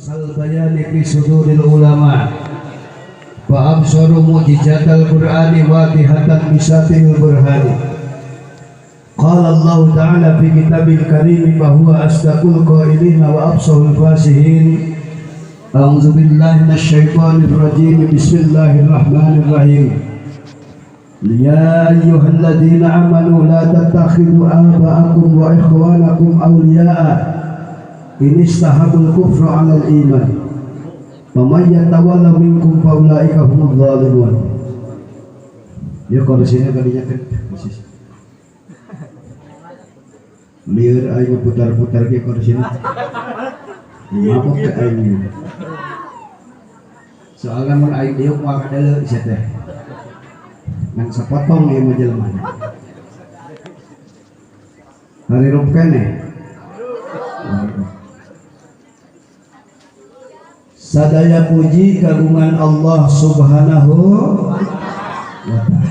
Fasal bayani fi suduril ulama wa absaru mu'jizatal qur'ani wa tihatan bisatil burhani. Qala Allah ta'ala fi kitabil karim wa huwa asdaqul qailin wa absarul fasihin. A'udzu billahi minasyaitonir rajim. Bismillahirrahmanirrahim. Ya ayyuhalladzina amanu la tattakhidhu aba'akum wa ikhwanakum awliya'a in istahabul kufra 'alal iman. Wa may yatawalla minkum fa ulaika humudz zalimun. Ya kalau sini kalinya kan persis. Liur ayo putar-putar ke kalau sini. Mabuk ke aing. Soalnya mun aing diuk moal kadeuleuk sia teh. Ngan sapotong ieu mah jelema. Hari rup keneh. Sadaya puji kagungan Allah Subhanahu wa ta'ala.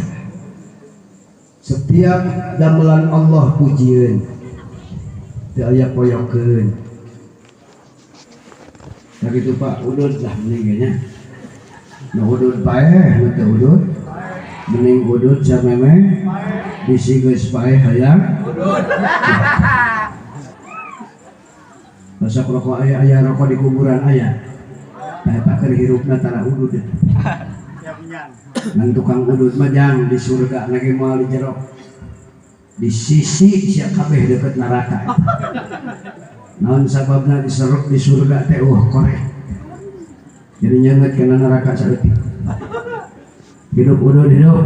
Setiap damelan Allah pujieun teu aya poyokeun. Sakitu Pak udud lah mending nya. Nu udud paeh nu teu udud. Mending udud sameme bisi geus paeh hayang udud. Masa rokok aya rokok di kuburan aya. Eta keur hirupna tara udud. Ngan tukang udud mah jang di surga lagi moal di jero. Di sisi sia kabeh deukeut neraka. Naon sababna diseruk di surga teh korek. Jadi nyeungeut kana neraka saeutik. Hidup udud hidup.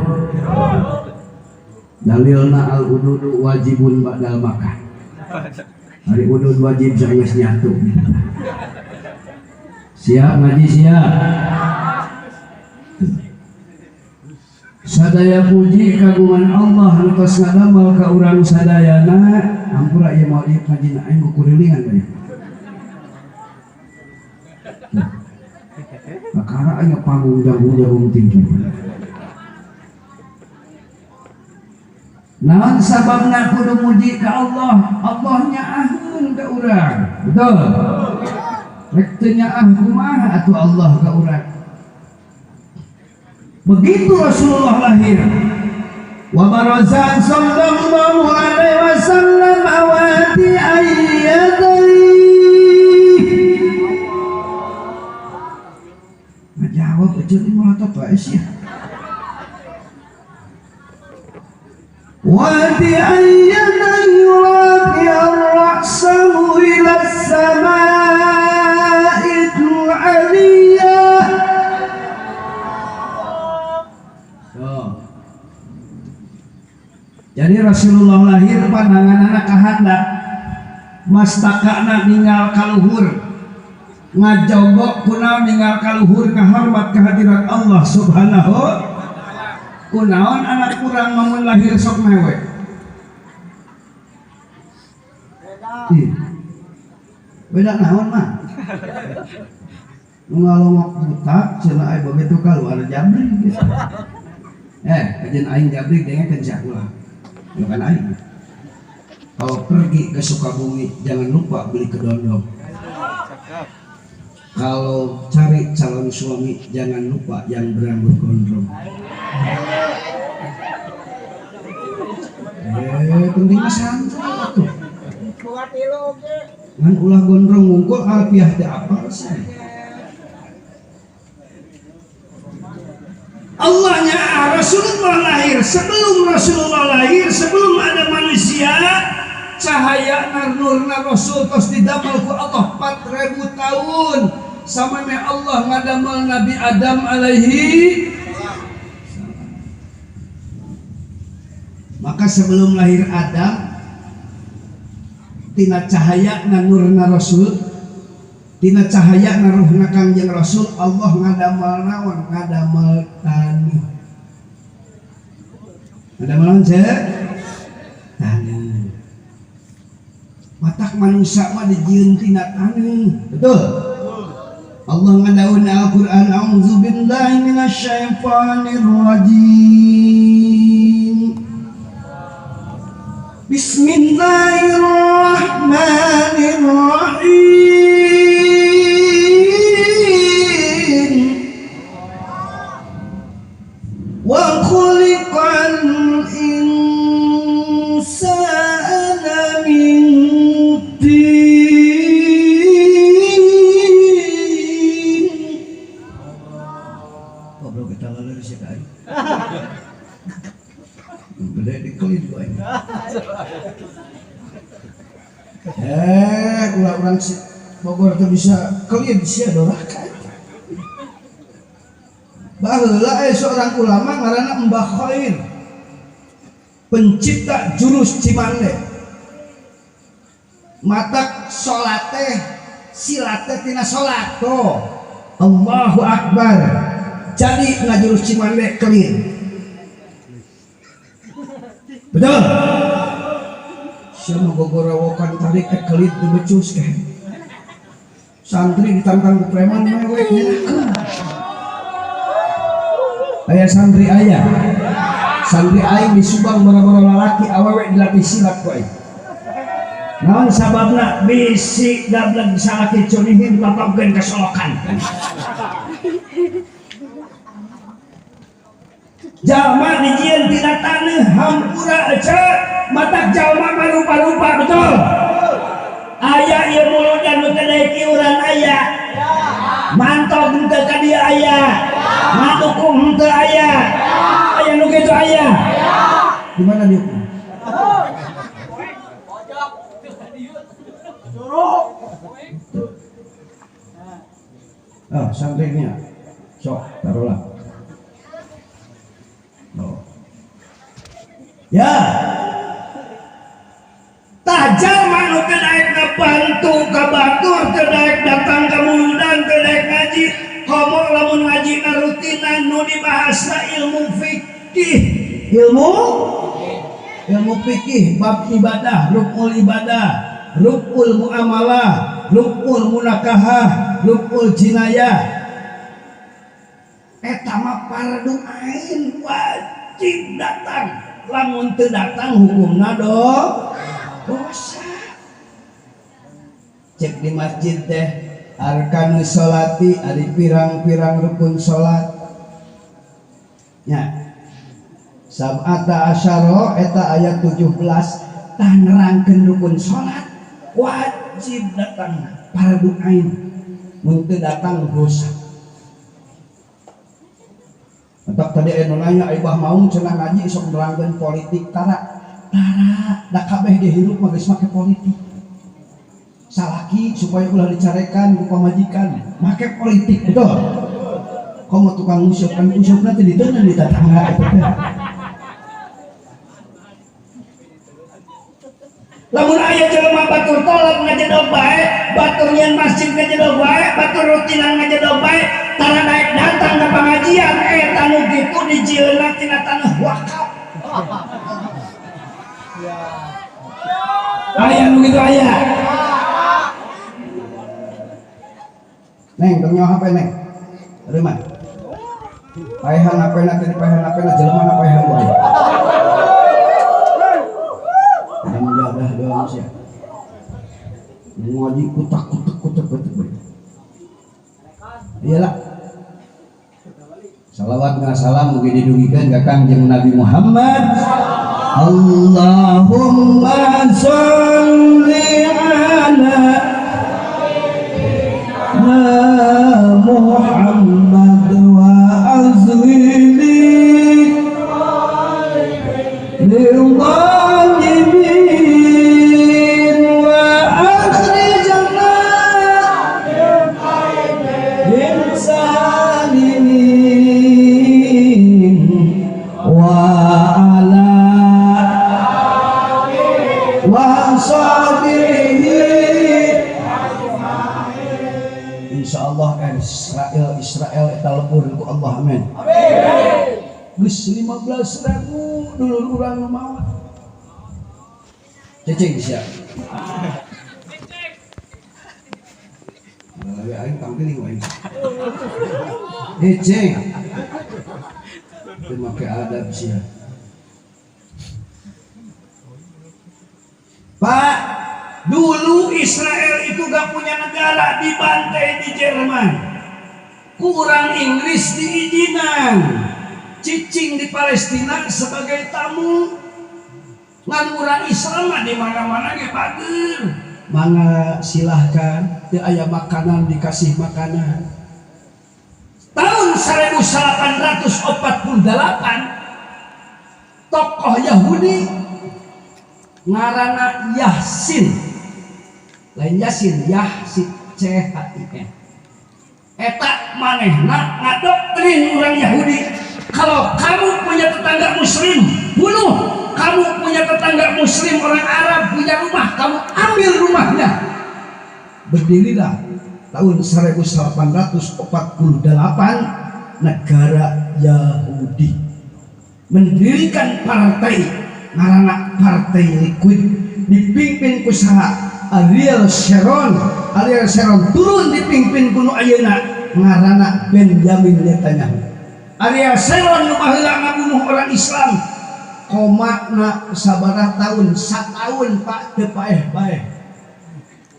Dalilna al ududu wajibun ba'dal makan. Hari udud wajib saenggeus nyatu. Siap ngaji siap. Sadaya puji kagungan Allah anu tos ngadamel ka urang sadayana. Ampura ieu mau ieu ngajina aing kurilingan bae. Kakara aya panggung jagung tinggi. Naon sababna kudu muji ka Allah? Allah nyaahkeun ka urang. Betul? Rek teu nyaah kumaha atuh Allah ka urang. Begitu Rasulullah lahir. Wa barazan sallallahu alaihi wasallam awati ayyadai. Ngajawab aja ini melotot wae sih. Wati ayyadai rafi ar-ra'sahu ila as-sama'il 'aliyah. Jadi Rasulullah lahir pandanganana kahandap mastakana ninggal kaluhur ngajogok kunaon ninggal kaluhur kahormat kehadirat Allah Subhanahu kunaon anak kurang mamun lahir sok mewek beda naon mah ngalongok butak cenah aya begitu kaluar jabrik ajeun aing jabrik dengekeun sia ulah. Bukan aing. Kalau pergi ke Sukabumi jangan lupa beli kedondong. Kalau cari calon suami jangan lupa yang berambut gondrong. Penting santai tuh. Ngan ulah gondrong ngungkul alfiah teh apa sih? Allahnya Rasulullah lahir. Sebelum Rasulullah lahir, sebelum ada manusia, cahaya nurna Rasul tos didamel ku Allah 4000 tahun. Samane Allah ngadamel Nabi Adam alaihi. Maka sebelum lahir Adam, tina cahaya nurna Rasul, tina cahaya naruhna Kangjeng Rasul, Allah ngadamel naon? Ngadamel tani. Ngadamel naon ce? Tani. Matak manusia mah dijieun tina tani. Betul? Allah ngadaun Al-Qur'an, a'udzu billahi minasyaitonir rajim. Bismillahirrahmanirrahim. orang Bogor tuh bisa kelin sia dorakan. Baheula seorang ulama ngaranna Mbah Khair, pencipta jurus Cimande. Matak salat teh silat teh tina salat tuh. Allahu Akbar. Jadi ngajurus Cimande kelin. Betul. Siapa gogorowokan tarik kelin teu becus kan. Santri ditantang ku preman mewek nyalakeun. Aya santri aing disubang bara-bara lalaki awewe dilatih silat ku aing. Naon sababna bisi dablag salaki cunihin bapagkeun kasolokan. Jalma dijieun tina taneuh hampura ece matak jalma rupa-rupa betul. Aya ieu muludan nu teu daek iuran aya. Mantog henteu ka dieu aya. Matukung henteu aya. Aya nu kitu aya. Di mana dieu? Ah, santrinya. Sok, taruhlah. Oh. Ya. Tajal manu teu daek bantu ka batur, teu daek datang ka muludan, teu daek ngaji. Komo lamun ngaji na rutinan nu dibahasna ilmu fikih. Ilmu fikih bab ibadah, rukun ibadah, rukun muamalah, rukun munakahah, rukun jinayah. Eta mah fardu ain wajib datang. Lamun teu datang hukumna dosa. Cek di masjid teh arkanus sholati ari pirang-pirang rukun salat. Nya. Sab'ata asyara eta ayat 17 tah nerangkeun rukun salat wajib datang fardu ain. Mun teu datang dosa. Entak tadi anu nanya Ibah Maung cenah ngaji sok nerangkeun politik tara da kabeh dihirup mah geus make politik. Salaki supaya ulah dicarekan ku pamajikan make politik betul. Komo tukang musyuk kan musyukna teh diteuneuh di tetangga eta teh. Lamun aya jelema batur tolak ngajedog bae, batur nyeun masjid ngajedog bae, batur rutinan ngajedog bae, tara daek datang ka pengajian eta nu kitu dijieunna tina taneuh wakaf. Aya nu kitu aya. Neng, tong nyawa HP neng. Reuman. Paehan HP-na teh paehan HP-na jelema na paehan wae. Menjaga doa manusia. Ngaji kutak. Iyalah. Salawat dan salam mugi didungikeun ka Kangjeng Nabi Muhammad. Allahumma sholli ala Muhammad wa azwili Israel eta lebur ku Allah amin. Geus 15.000 dulur urang nu maot. Ceceng sia. Lagi aing tampil wae. Ceceng. Teu make adab sia. Pak, dulu Israel itu gak punya negara, dibantai di Jerman. Kurang Inggris diizinan, cicing di Palestina sebagai tamu. Ngan urang Islam di mana-mana ge bager. Mangga silahkan, teu aya makanan dikasih makanan. Tahun 1848 tokoh Yahudi ngaranna Yasin lain Yasin YAHSIN eta manehna ngadoktrin orang Yahudi kalau kamu punya tetangga muslim bunuh, kamu punya tetangga muslim orang Arab punya rumah kamu ambil rumahnya. Berdirilah tahun 1848 negara Yahudi mendirikan partai ngaranna Partai Likud dipimpin ku saha Ariel Sharon turun dipimpin kuno ayeuna ngaranna Benjamin Netanyahu. Ariel Sharon nu baheula ngabunuh orang Islam komakna sabaraha tahun satahun Pak teu paeh-paeh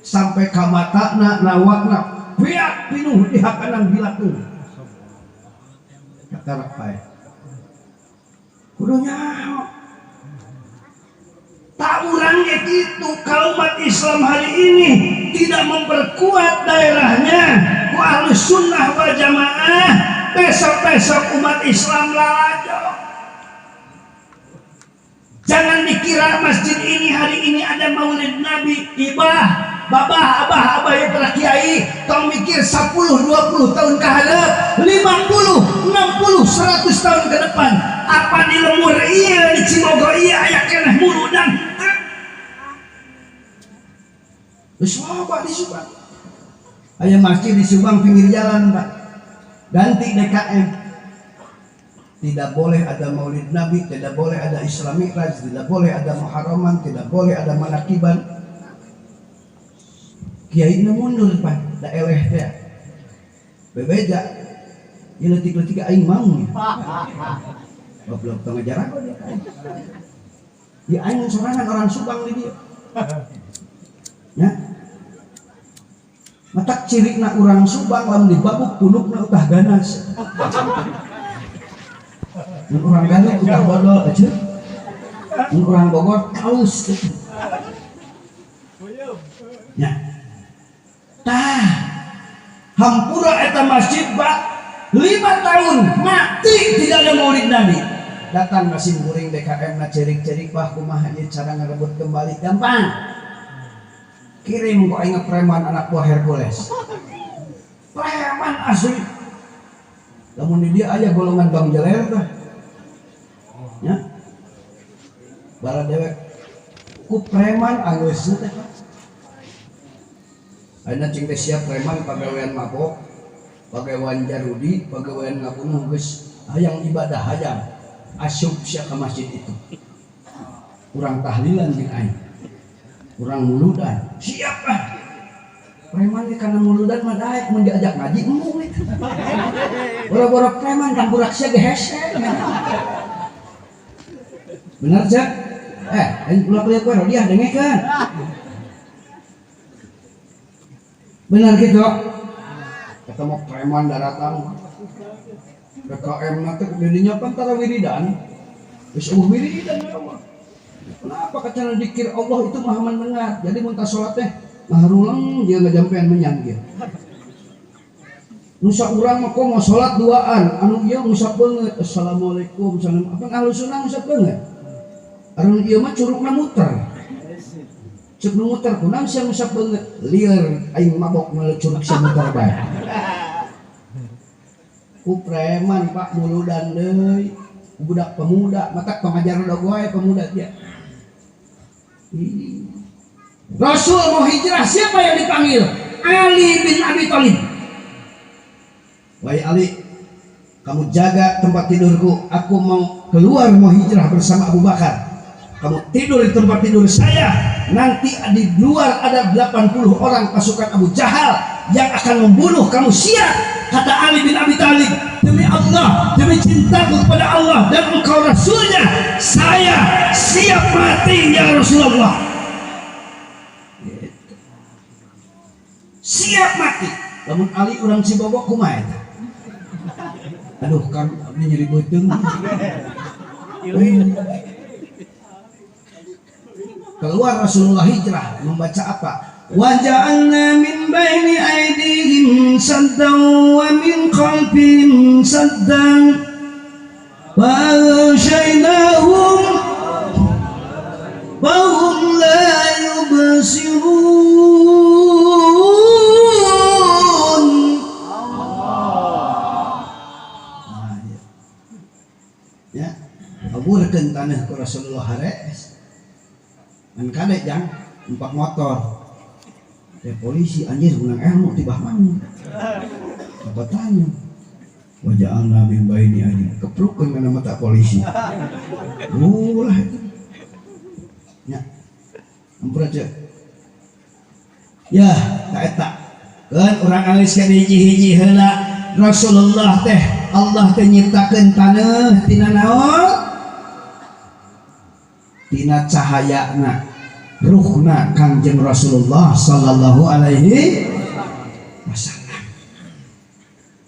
sampai ka matana lawakna piak pinuh di hakanang bilatung katarak paeh kudu nyaho. Tak urang gitu kalau umat Islam hari ini tidak memperkuat daerahnya ku Ahlus Sunnah wal Jamaah, besok-besok umat Islam lalajo. Jangan dikira masjid ini hari ini ada maulid Nabi, ibah, babah, abah, abah ya para kiai, tong mikir 10, 20 tahun ke hadap, 50, 60, 100 tahun ke depan. Apa di lemur iya, di Cimogo iya, aya keneh muludan. Terus apa di Subang? Aya masjid di Subang pinggir jalan, Pak. Ganti DKM. Tidak boleh ada maulid Nabi, tidak boleh ada Isra Mi'raj, tidak boleh ada Muharraman, tidak boleh ada manakiban. Kiai mundur Pak, da eleh teh. Bebeja. Ieu leutik-leutik aing mau nya. Goblok teu ngajar aku dia. Ya aing sorangan orang Subang di dia. Ya. Matak cirikna urang Subang lamun dibabuk punukna utah ganas. Urang ganas utah bodol aja. Urang Bogor kaus. Ya. Tah. Hampura eta masjid Pak 5 tahun mati tidak ada maulid Nabi. Datang mesin guring DKM na cerik-cerik Pak kumaha ieu cara ngarebut kembali gampang. Kirim kok ingat preman anak buah Hercules. Preman asli. Lamun di dia aya golongan Bang Jeler tah. Ya. Bala dewek ku preman anggeusna teh. Ayeuna cing teh siap preman pagawean mabok, pagawean jarudi, pagawean ngabunuh geus hayang ibadah hayang asyuk sia ka masjid itu. Urang tahlilan jeung aing. Urang muludan. Siap ah. Preman ge kana muludan mah daek mun diajak ngaji embung we. Boro-boro preman campurak sia ge hese. Bener cak? Aing pulang-pulang kowe rodiah dengekeun. Benar gitu. Ketemu preman daratan. DKM nanti dirinya antara wiridan. Wis wiridan ya Allah. Kenapa kacana dikir Allah itu Maha mendengar. Jadi mun ta salat teh ngaharulang dia ngajampean menyan dia. Nusa urang mah mau salat duaan, anu ieu ngusap beungeut. Assalamualaikum salam. Apa Ahlus Sunnah ngusap beungeut? Anu ieu mah curugna muter. Cek nu muter kunaon sia ngusap beungeut lieur aing mabok meuleuh curug sia muter bae. Ku preman Pak muludan deui, budak pemuda, matak pengajar udah wae pemuda dia. Rasul mau hijrah siapa yang dipanggil? Ali bin Abi Thalib. Wahai Ali, kamu jaga tempat tidurku, aku mau keluar mau hijrah bersama Abu Bakar. Kamu tidur di tempat tidur saya, nanti di luar ada 80 orang pasukan Abu Jahal yang akan membunuh kamu. Siap, kata Ali bin Abi Thalib, demi Allah, demi cintaku kepada Allah dan engkau Rasulnya, saya siap mati ya Rasulullah. Siap mati. Namun Ali orang Cibobok kumaha eta? Aduh kan abdi nyeri beuteung. Keluar Rasulullah hijrah membaca apa? Wa ja'alna min baini aydihim saddan wa min khalfihim saddan wa aghshaynahum wa hum la yubsirun. leburkeun taneuh ku Rasulullah hares. An kadek jang numpak motor. Ya polisi anjir ulang ilmu tibah mana. Apa tanya? Waja'alna min baini aydihim keprukeun kana mata polisi. Ulah itu. Ya. Ampun aja. Ya, tak eta. Kan urang alis ka hiji-hiji heula Rasulullah teh Allah teh nyiptakeun taneuh tina naon? Tina cahayana ruhna Kangjeng Rasulullah sallallahu alaihi wasallam.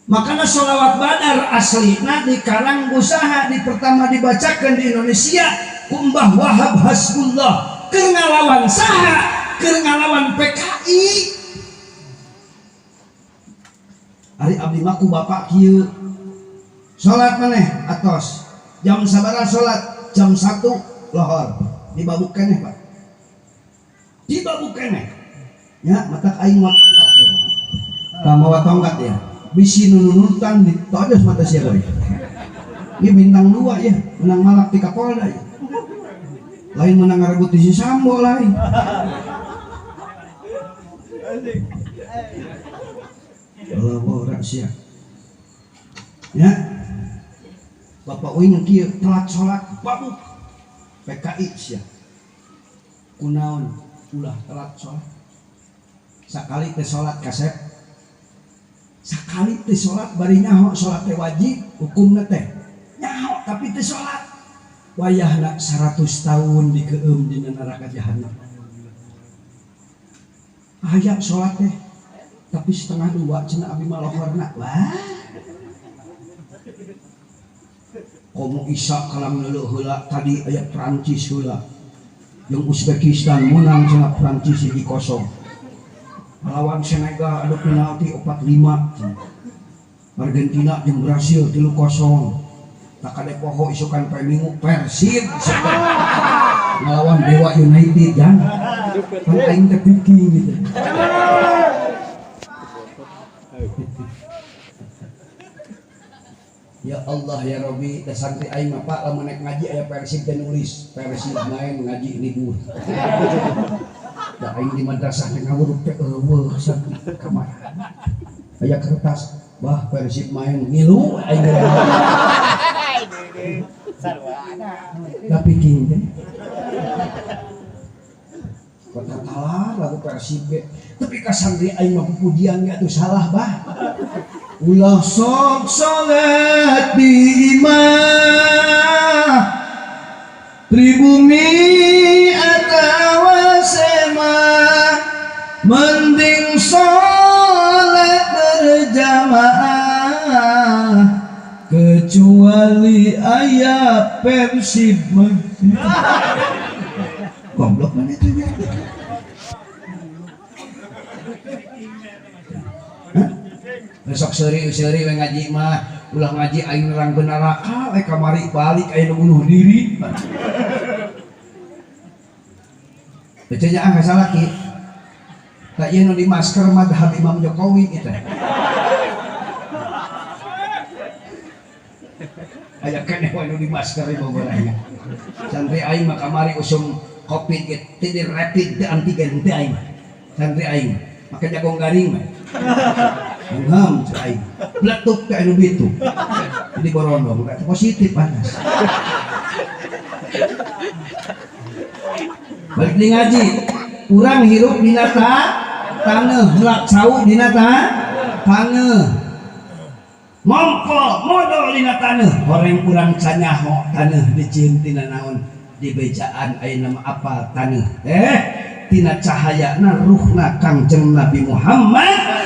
Makanya sholawat badar aslina dikarang usaha di pertama dibacakan di Indonesia kumbah Wahab Hasbullah keur ngalawan saha keur ngalawan PKI ari abdi mah ku bapak kieu salat maneh atos jam sabaraha salat jam 1 lohor dibabuk keneh Pak dibabuk keneh nya matak aing motong tongkat tamawa tongkat ya bisi nununutan ditodos mata siapa ya ini bintang 2 ya menang malak di Kapolda ya lain menang ngarebut di si Sambo lain Allah borak siap ya Bapak Uing kieu telat sholat babuk PKI siap kunaon ulah telat sholat sakali teh sholat kasep sakali teh sholat bari nyaho sholat teh wajib hukumna teh nyaho tapi teh sholat wayahna 100 tahun dikeum dina neraka jahanam aya sholat teh tapi setengah 2 cenah abi mah lohorna wah komo Isa kalam neuleuh heula tadi aya Prancis heula jeung Uzbekistan menang cenah Prancis 1-0 lawan Senegal ada penalti 4-5 Argentina jeung Brasil 3-0 tak ada poho isukan Minggu Persib ngelawan Dewa United kan kan aing teh pikir gitu ya Allah ya Rabbi da santri aing mah Pak lamun naik ngaji aya Persib teh nulis Persib main ngaji libur da aing di madrasah teh ngawuruk teh eueuh santri kamar aya kertas bah Persib main ngilu aing tapi king teh kota talar lagu Persib ge tapi ka santri aing mah pujian ge atuh salah bah ulah sok salat di imah pribumi atawa sema mending salat berjamaah kecuali aya Persib goblok mana itu ya besok seuri we ngaji mah ulah ngaji aing nerang neraka we kamari balik aing bunuh diri bacanya angka salah ki tak ieu nu di masker madhab Imam Jokowi kita aya keneh we nu di masker ieu goreng santri aing mah kamari usum Covid ge teu rapid teu antigen teh aing santri aing make jagong garing mah ngam cai bletuk teh anu bitu di borondo bukan positif panas balik di ngaji urang hirup dina taneuh helak cau dina taneuh mompol modal dina taneuh horeng urang canyaho taneuh dicieun tina naon di bejaan aya nama apal taneuh tina cahayana ruhna Kangjeng Nabi Muhammad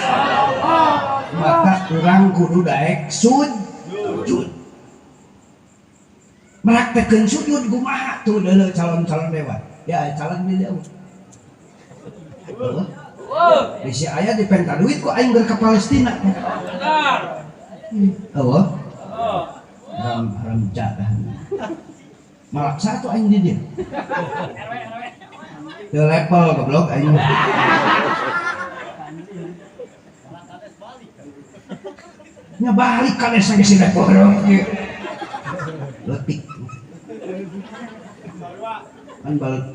maka kurang kudu daek sujud praktekeun sujud kumaha tuh deuleu calon-calon dewa ya calon di dewa bisi aya di penta duit kok aing ke Palestina Allah haram jadah malak satu aing di dia ke level goblok aing nya balik ka desa geus level letik Kan balik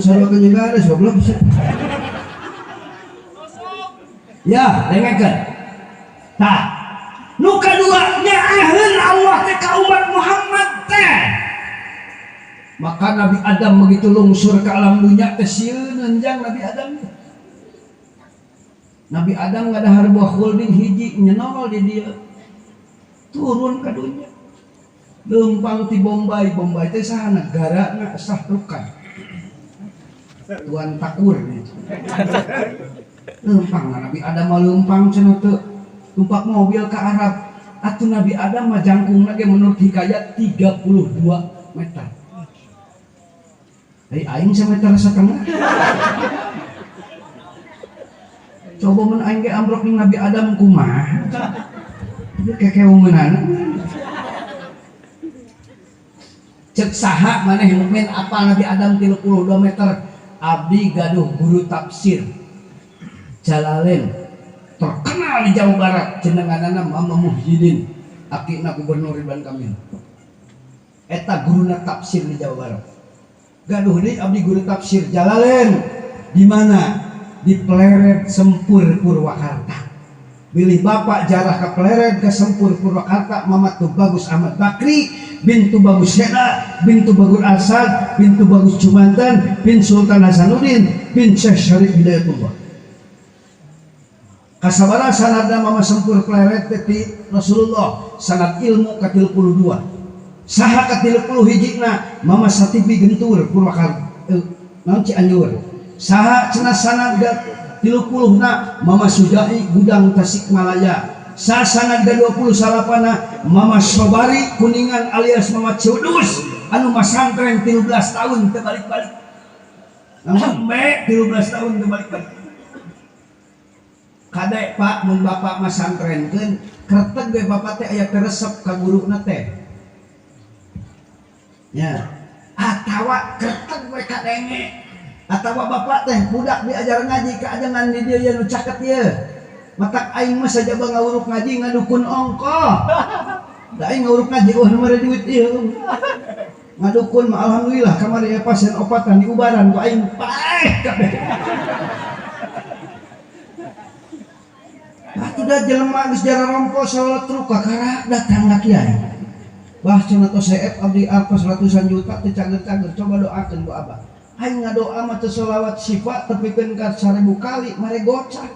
Sarwa juga ada sebelum bisa. Ya, dengarkan. Nah, nu kadua nyaahkeun Allah teh ka umat Muhammad teh. Maka Nabi Adam begitu lungsur ke alam dunia teh sieun enjang Nabi Adam. Nabi Adam nggak ada harbuah holding hiji nyenol di dia turun ke dunia lempang ti Bombay teh saha negara na sah rukan Tuan Takur gitu. Lempang Nabi Adam lempang cenah teu tumpak mobil ke Arab atuh Nabi Adam mah jangkung lagi menurut hikayat 32 meter. Aing semeter setengah. Coba mun aing ge ambrok ning Nabi Adam kumaha? Ieu kekeungeunana. Cek saha maneh mukmin apa Nabi Adam 32 meter. Abdi gaduh guru tafsir Jalalain terkenal di Jawa Barat jenenganana Mama Muhyiddin akina Gubernur Ridwan Kamil. Eta guruna tafsir di Jawa Barat. Gaduh deui abdi guru tafsir Jalalain di mana? Di Pleret Sempur Purwakarta. Bilih bapak jarah ke Pleret ke Sempur Purwakarta Mamat Bagus Ahmad Bakri bintu Bagus Seda bintu Bagus Asad bintu Bagus Jumantan bin Sultan Hasanuddin bin Syekh Syarif Hidayatullah. Kasabara sanadna Mama Sempur Pleret teti Rasulullah sanad ilmu ke-32. Saha ke-30 hijina Mama Satipi Gentur Purwakarta naon Cianjur. Saha cenah sanad 30na Mama Sujai Gudang Tasikmalaya. Saha sanad 29na Mama Sobari Kuningan alias Mama Cudus anu masantren 13 tahun teu balik-balik. Sampai 13 tahun teu balik-balik. Kadek Pak mun bapak masantrenkeun kretek ge bapak teh aya resep ka guruna teh. Ya, atawa kretek we kadenge. Atawa bapak teh budak diajar ngaji ka ajangan di dieu nu caket ieu. Matak aing mah saja ngawuruk ngaji ngadukun ongko. Da aing ngawuruk ngaji nu mere duit ieu. Ngadukun mah alhamdulillah kamari aya pasien opatan di ubaran ku aing paeh kabeh. Atuh jelema geus jara rompo salat truk kakara datang ka kiai. Bah cenah tos seep abdi artos ratusan juta teh cager-cager coba doakeun ku abah. Aing ngadoa mah teu sholawat syifa tepikeun ka 1000 kali mare gocah.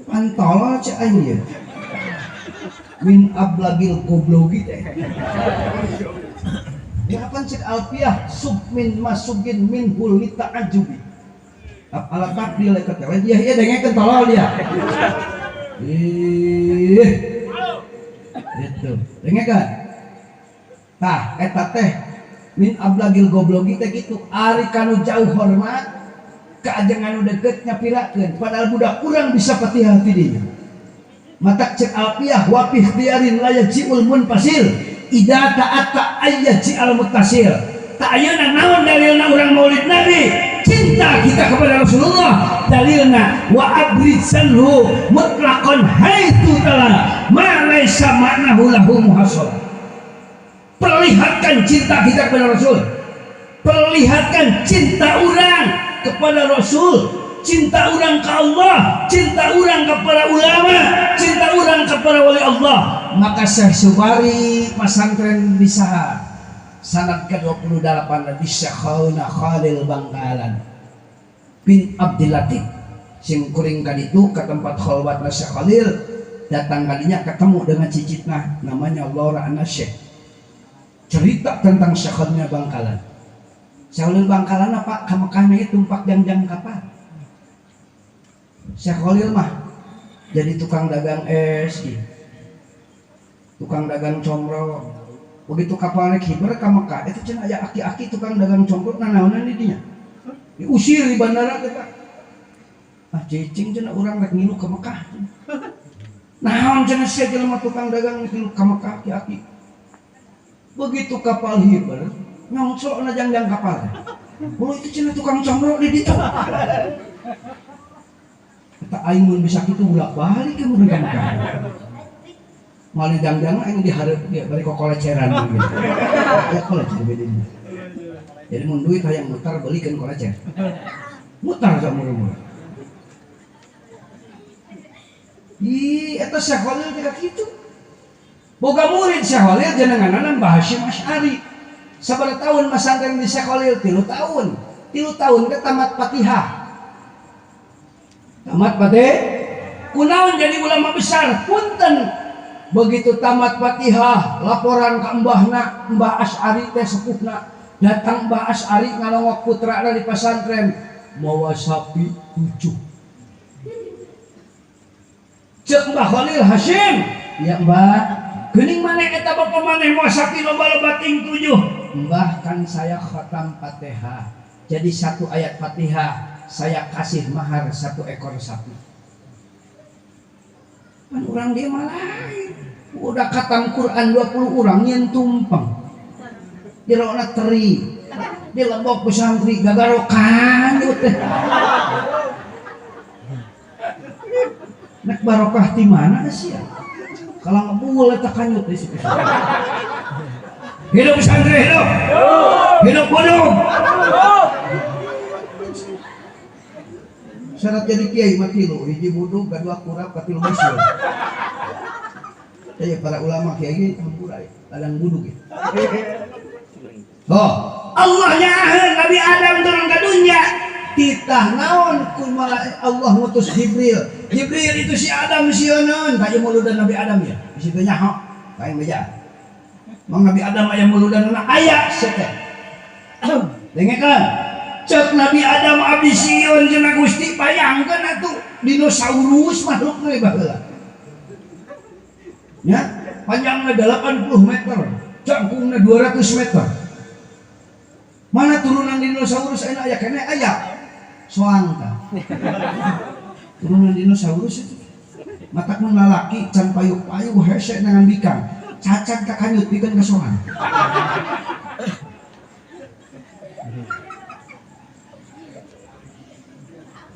Pantol cek aing ieu. Min ablagil goblogi teh. Kapan cek alfiah submin masugin min hulita ajubi. Alat takdir leket dia ieu dengekeun tolol dia. Gitu. Dengekeun. Tah eta teh min ablagil goblogi teh kitu ari kanu jauh hormat ka ajengan nu deukeut nyapirakeun padahal budak urang bisa patihah ti dinya. Matak cek alfiah wa fi ikhtiarin la yajiul munfasil idza ta'atta ayyaji al muttasil. Ta ayeuna naon dalilna urang maulid nabi? Cinta kita kepada Rasulullah. Dalilna wa abrizanhu mutlaqan haitsu tala ma laisa ma'nahu lahu muhassab. Perlihatkan cinta kita kepada Rasul. Perlihatkan cinta orang kepada Rasul. Cinta orang ke Allah, cinta orang kepada ulama, cinta orang kepada wali Allah. Maka Syekh Subari pesantren di saha sanad ke-28 di Syekhuna Khalil Bangkalan bin Abdul Latif sing kuring kaditu ke tempat khalwatna Syekh Khalil datang kadinya ketemu dengan cicitna namanya Laura Anasyekh. Cerita tentang Syekh Khalil Bangkalan. Syekh Khalil Bangkalan apa ka Mekah itu tumpak jam-jam kapal. Syekh Khalil mah jadi tukang dagang es, tukang dagang comro. Begitu kapal naik hiber ke Mekah, itu cenah aya aki-aki tukang dagang comro nanaonan di dinya. Diusir di bandara teh Pak. Ah cicing cenah urang rek ngilu ke Mekah. Naon cenah sia jelema tukang dagang ngilu ke Mekah aki-aki. Begitu kapal hiber, nyongsok na jangjang kapal. Oh itu cenah tukang comro di ditu. Tak aing mun bisa kitu bolak-balik ke mun Mekah. Mau dijang-jang aing dihareup dia bari koleceran gitu. Ya kolecer beda. Jadi mun duit hayang mutar belikeun kolecer. Mutar samur-mur. Eta Syekh Khalil teh kitu. Boga murid Syekh Khalil jenenganan Mbah Hasyim Asy'ari. Sabaraha tahun masantren di Syekh Khalil? 3 tahun. 3 tahun ke tamat Fatihah. Tamat Fatihah. Kunaon jadi ulama besar? Punten. Begitu tamat Fatihah, laporan ka mbahna, Mbah Asy'ari teh sepuhna. Datang Mbah Asy'ari ngalongok putrana di pesantren, mawa sapi 7. Cek Mbah Khalil, Hasyim, ya Mbah, geuning maneh eta bapak maneh mawa sapi loba-loba ting 7. Mbah, kan saya khatam Fatihah. Jadi 1 ayat Fatihah saya kasih mahar 1 ekor sapi. Kan orang dia malah udah khatam Quran 20 orang yang tumpeng. Dirona teri, di lembok pesantri gagarokan teh. Nek barokah di mana sih? Kalau ngebul eta kanyut di situ. Hidup pesantri, hidup. Hidup bodong. Syarat jadi kiai mati lo, hiji bodong, kedua kurap, katilu masyur. Ya para ulama kiai ini hampurai, ladang buduk ya. Oh, Allah nyaheun Nabi Adam turun ke dunia. Titah naon kumaha Allah ngutus Jibril. Jibril itu si Adam sionon, kayak muludan Nabi Adam ya. Di situ nyaho, kayak meja. Mang Nabi Adam aya muludan aya sete. Dengekeun. Cek Nabi Adam abdi sieun cenah Gusti bayangkeun atuh dinosaurus makhluk we baheula. Ya, panjangnya 80 meter, cangkungnya 200 meter. Mana turunan dinosaurus enak aya kene aya. Soang tah. Turunan dinosaurus itu. Matak nu lalaki can payuk-payuk hese dengan bikang. Cacat ka kanyut pikeun ka soang.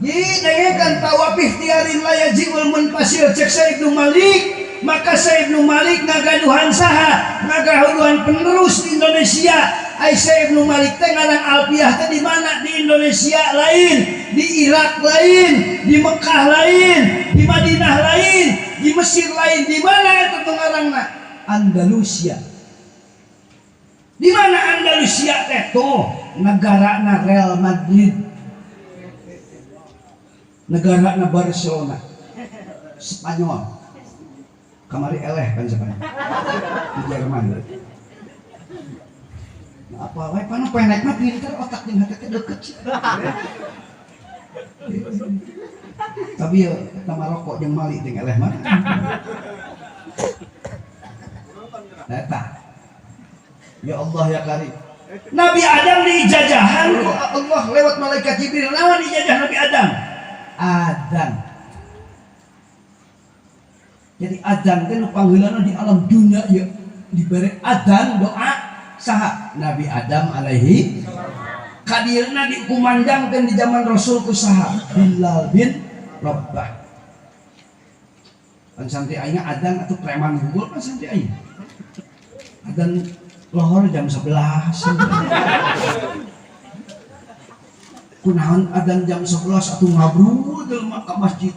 Dengekan tawafih tiarin layajibul munfasil cek Said Ibnu Malik. Maka Said Ibnu Malik ngagaduhan saha? Ngagaduhan penerus di Indonesia. Ai Said Ibnu Malik teh ngaran Alfiyah teh di mana? Di Indonesia lain, di Irak lain, di Mekah lain, di Madinah lain, di Mesir lain. Di mana eta teh ngaranna? Andalusia. Di mana Andalusia teh? Tuh, negarana Real Madrid. Negarana Barcelona. Spanyol. Kamari eleh kan Spanyol. Di Jerman. Apa wae panu penek mah pinter otak jeung hate teh deukeut. Tapi ya eta Maroko jeung Mali jeung eleh mah. Eta. Ya Allah ya Karim. Nabi Adam diijajahan ku Allah lewat malaikat Jibril. Naon dijajah Nabi Adam? Adzan. Jadi adzan teh nu panggeulana di alam dunia ya dibere adzan doa saha Nabi Adam alaihi kadirna dikumandangkeun di zaman Rasul ku saha Bilal bin Rabah. Kan santai aing adzan atuh preman unggul kan santai aing. Adzan lohor jam 11. Kunaon adzan jam 11 atuh ngabrul jelema ka masjid.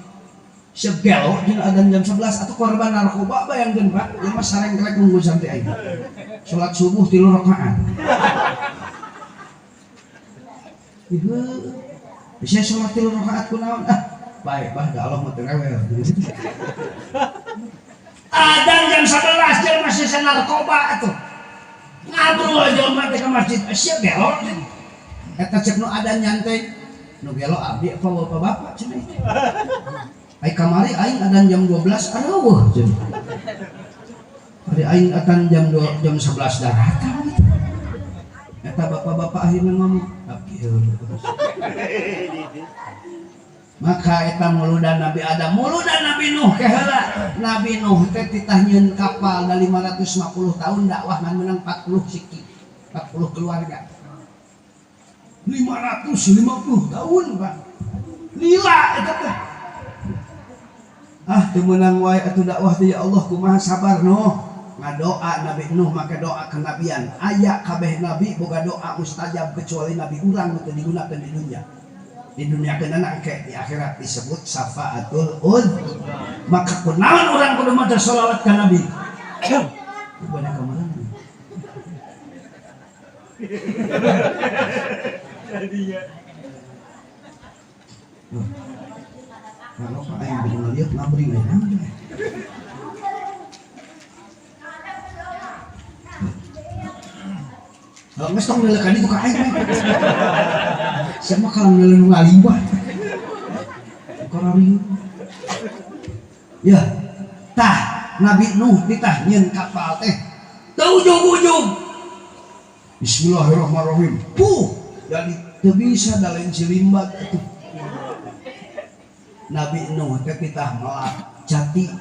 Segel jeung adzan jam 11 atuh korban narkoba bayangkeun Pak, ieu mah sareng krek nunggu santai aing. Salat subuh 3 rakaat. Ieu bisa salat 3 rakaat kunaon? Bae bah da Allah mah teu rewel. Adzan jam 11 jelema sisa narkoba atuh. Ngabrul jelema teh ka masjid, segel. Eta cek nu ada nyantai nu gelo abdi apa bapak-bapak cenah itu. Ai kamari aing adan jam 12 araweuh cenah. Ari aing adan jam 11 daratan. Eta bapak-bapak akhirna ngomong apieun. Maka eta muludan Nabi Adam, muludan Nabi Nuh keheula. Nabi Nuh teh titah nyieun kapal da 550 tahun dakwah ngan menang 40 siki. 40 keluarga. 550 tahun Pak. Lila itu teh. teu meunang wae atuh dakwah teh ya Allah kumaha sabar Nuh ngadoa Nabi Nuh make doa kenabian aya kabeh nabi boga doa mustajab kecuali nabi urang teu digunakeun di dunia. Di dunia kenana ke di akhirat disebut syafaatul maka kunaon urang kudu maca sholawat ka nabi kepada kemana kalau Pak Aing belum lihat ngabring ya kalau nges tong lelekan itu ka Aing siapa kalau ngelenu ngalimbah korari ya tah Nabi Nuh ditah nyeun kapal teh teu ujug-ujug bismillahirrahmanirrahim jadi teu bisa dalain silimbat itu Nabi Nuh teh ditah melak jati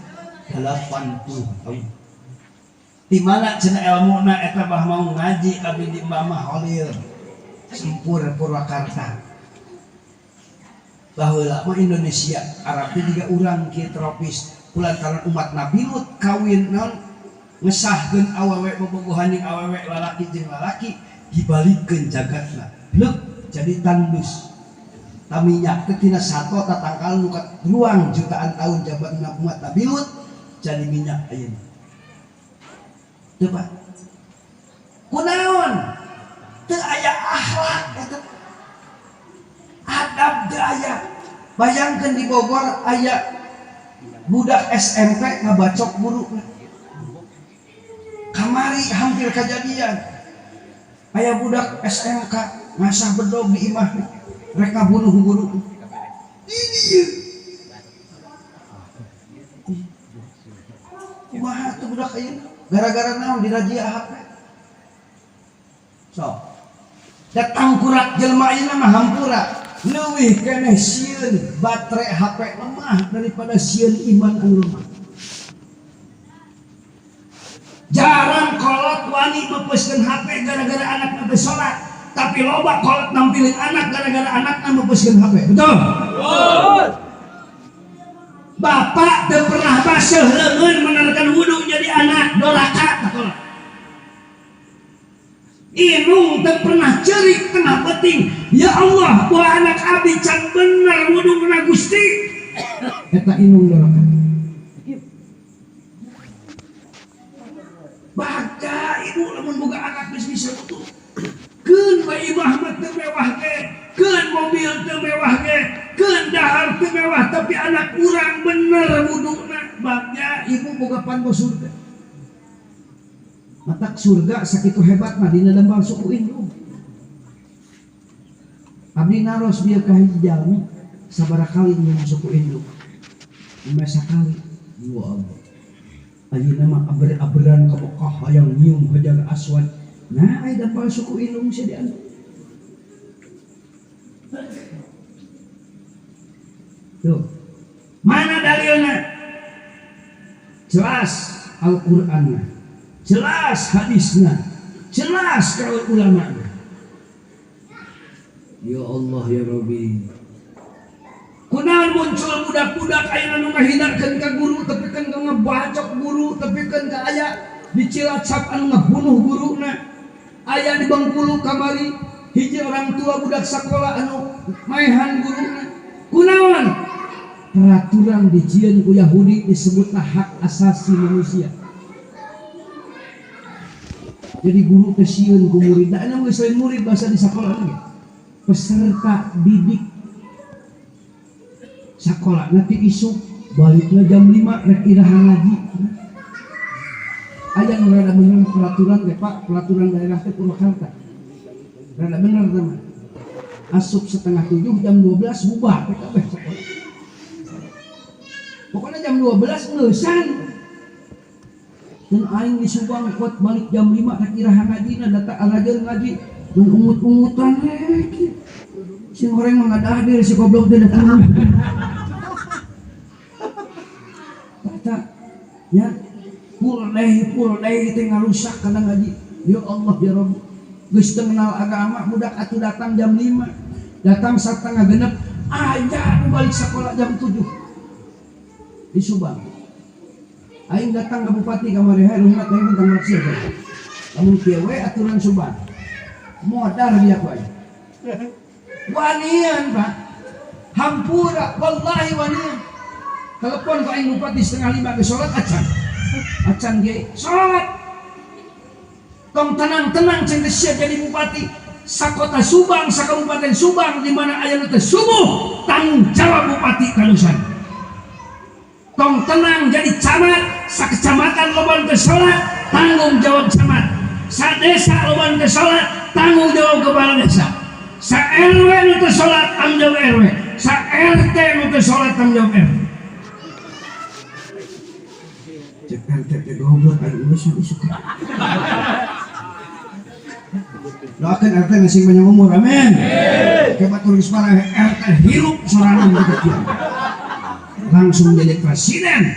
80 tahun di mana cenah ilmuna eta bah mau ngaji abdi di Mbah Holil Sempur Purwakarta baheula mah Indonesia Arab teh juga urang kieu tropis kulantaran umat Nabi Lut kawin naon ngesahkeun awewe bobogohan jeung awewe lalaki jeung lalaki dibalikeun jagatna leuk jadi tandus taminyak teh tina sato tatangkal nu ruang jutaan tahun jabatna umat Nabi Lut jadi minyak ayeuna teu Pak kunaon teu aya akhlak eta adab teu aya bayangkeun di Bogor aya budak SMP ngabacok guru kamari hampir kejadian aya budak SMK ngasah bedog di imah rek ngabunuh guru ini kumaha tuh budak ayeuna gara-gara naon dirajia HP so datang kurak jelema ayeuna mah hampura leuwih keneh sieun baterai HP lemah daripada sieun iman anu lemah. Jarang kolot wani mepeskeun HP gara-gara anakna teu salat, tapi loba kolot nampilin anak gara-gara anakna mepeskeun HP. Betul? Betul. Bapak teu pernah baseuh leungeun menandakan wudu jadi anak doraka kolot. Inung teu pernah cerik kena peting. Ya Allah, buah anak abdi can bener wudu kena Gusti. Eta inung doraka. Baca ibu lamun boga anak geus bisa wudu. Keun bae imah mah teu mewah ge, keun mobil teu mewah ge, keun dahar teu mewah tapi anak urang bener wuduna. Bagja ibu boga panto surga. Matak surga sakitu hebatna dina dambal suku indung. Abdi naros bieu ka hiji jalmi sabaraha kali nyeun suku indung. 5 kali. Ya Allah. Ayeuna mah aber-aberan ka Mekah hayang nyium Hajar Aswad. Nah, ai dambal suku indung sia diandu. Tuh. Mana dalilna? Jelas Al-Qur'anna. Jelas hadisnya, jelas kaul ulama. Ya Allah ya Rabbi. Kunaon muncul budak-budak ayeuna nu ngahindarkeun ka guru tapi kan ngebacok guru tapi kan ka aya di Cilacap anu ngabunuh guruna. Aya di Bengkulu kamari hiji orang tua budak sakola anu maehan guruna. Kunaon? Peraturan dijieun ku Yahudi disebutna hak asasi manusia. Jadi guru kesieun ku murid, da anu geus lain murid bahasa di sakola lagi. Peserta didik sakola nanti isuk baliknya jam 5 rek irahan ngaji. Aya nu rada bener peraturan ge Pak, peraturan daerah teh Purwakarta. Rada bener teman. Asup 6:30 jam 12 bubar teh kabeh sakola. Pokoknya jam 12 ngeusan. Dan aing di Subang kuat balik jam 5 rek irahan ngajina data alajar ngaji mun ungut-ungutan rek si orang mah ngadahadir si goblok teh datang kata ya pul deh teh ngarusak kana ngaji. Ya Allah ya Rabb geus teu kenal agama budak atuh datang jam 5 datang 7:30 aja balik sekolah jam 7 di Subang. Aing datang ke bupati kamari hai rumah teh tentang maksiat. Kamu kieu we aturan Subang. Modar dia ku aing. Wanian Pak. Hampura wallahi wanian. Telepon ku aing bupati 4:30 ke salat acan. Acan ge salat. Tong tenang-tenang cenah siap jadi bupati. Sakota Subang, sakabupaten Subang di mana aya teh subuh tanggung jawab bupati kalusan. Tong tenang jadi camat, sakecamatan loban teh salat tanggung jawab camat. Sa desa loban teh salat tanggung jawab kepala desa. Sa RW nu teh salat tanggung jawab RW. Sa RT nu teh salat tanggung jawab RT. Cek RT teh goblok anu geus suka. Doakan RT ngasih banyak umur, amin. Coba tulis para RT hirup sorangan gitu. Langsung jadi presiden.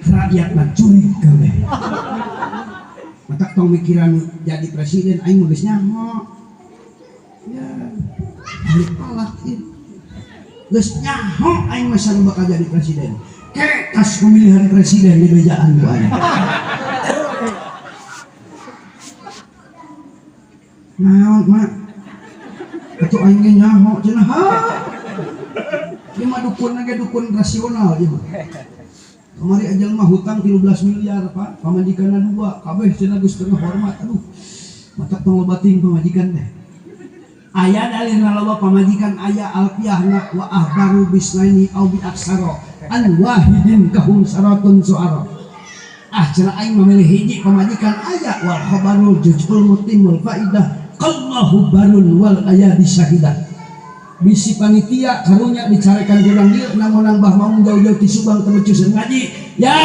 Rakyat mencuri kabeh. Mata tong mikiran jadi presiden aing geus nyaho. Ya, balik palak ieu. Geus nyaho aing mah sareng bakal jadi presiden. Kekas pemilihan presiden di bejaan ku aing. Naon mak? Itu aing ge nyaho cenah ha. Ieu mah dukun ge dukun rasional ieu mah. Kamari ajal mah hutang 13 miliar Pak, pamajikanna 2, kabeh cenah geus tengah hormat. Aduh. Mata panglobating pamajikan teh. Aya dalilna loba pamajikan aya alfiahna wa ahbaru bisnaini au bi aksara an wahidin kahum saratun suara. Cenah aing memilih hiji pamajikan aya wal khabarul juzul mutimul faidah qallahu barun wal ayadi syahidah. Bisi panitia karunya dicarekan kurang dieu namun bah mau jauh-jauh ti Subang teu becus ngaji. Ya,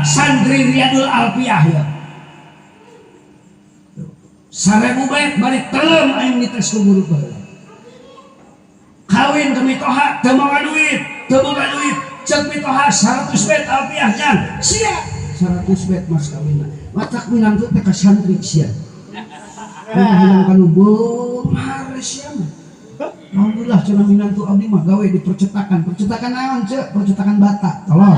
santri Riyadul Alfiyah ya. 1000 bait bari telem aing dites ku guru baheula. Kawin ke mitoha teu boga duit, ceuk mitoha 100 bait Alfiyah jan. Sia 100 bait mas kawinna. Matak minangtu teh ka santri sia. Hilang kanu beumar sia mah. Alhamdulillah cenah minantu abdi mah gawe di percetakan. Percetakan naon ceu? Percetakan bata. Tolong.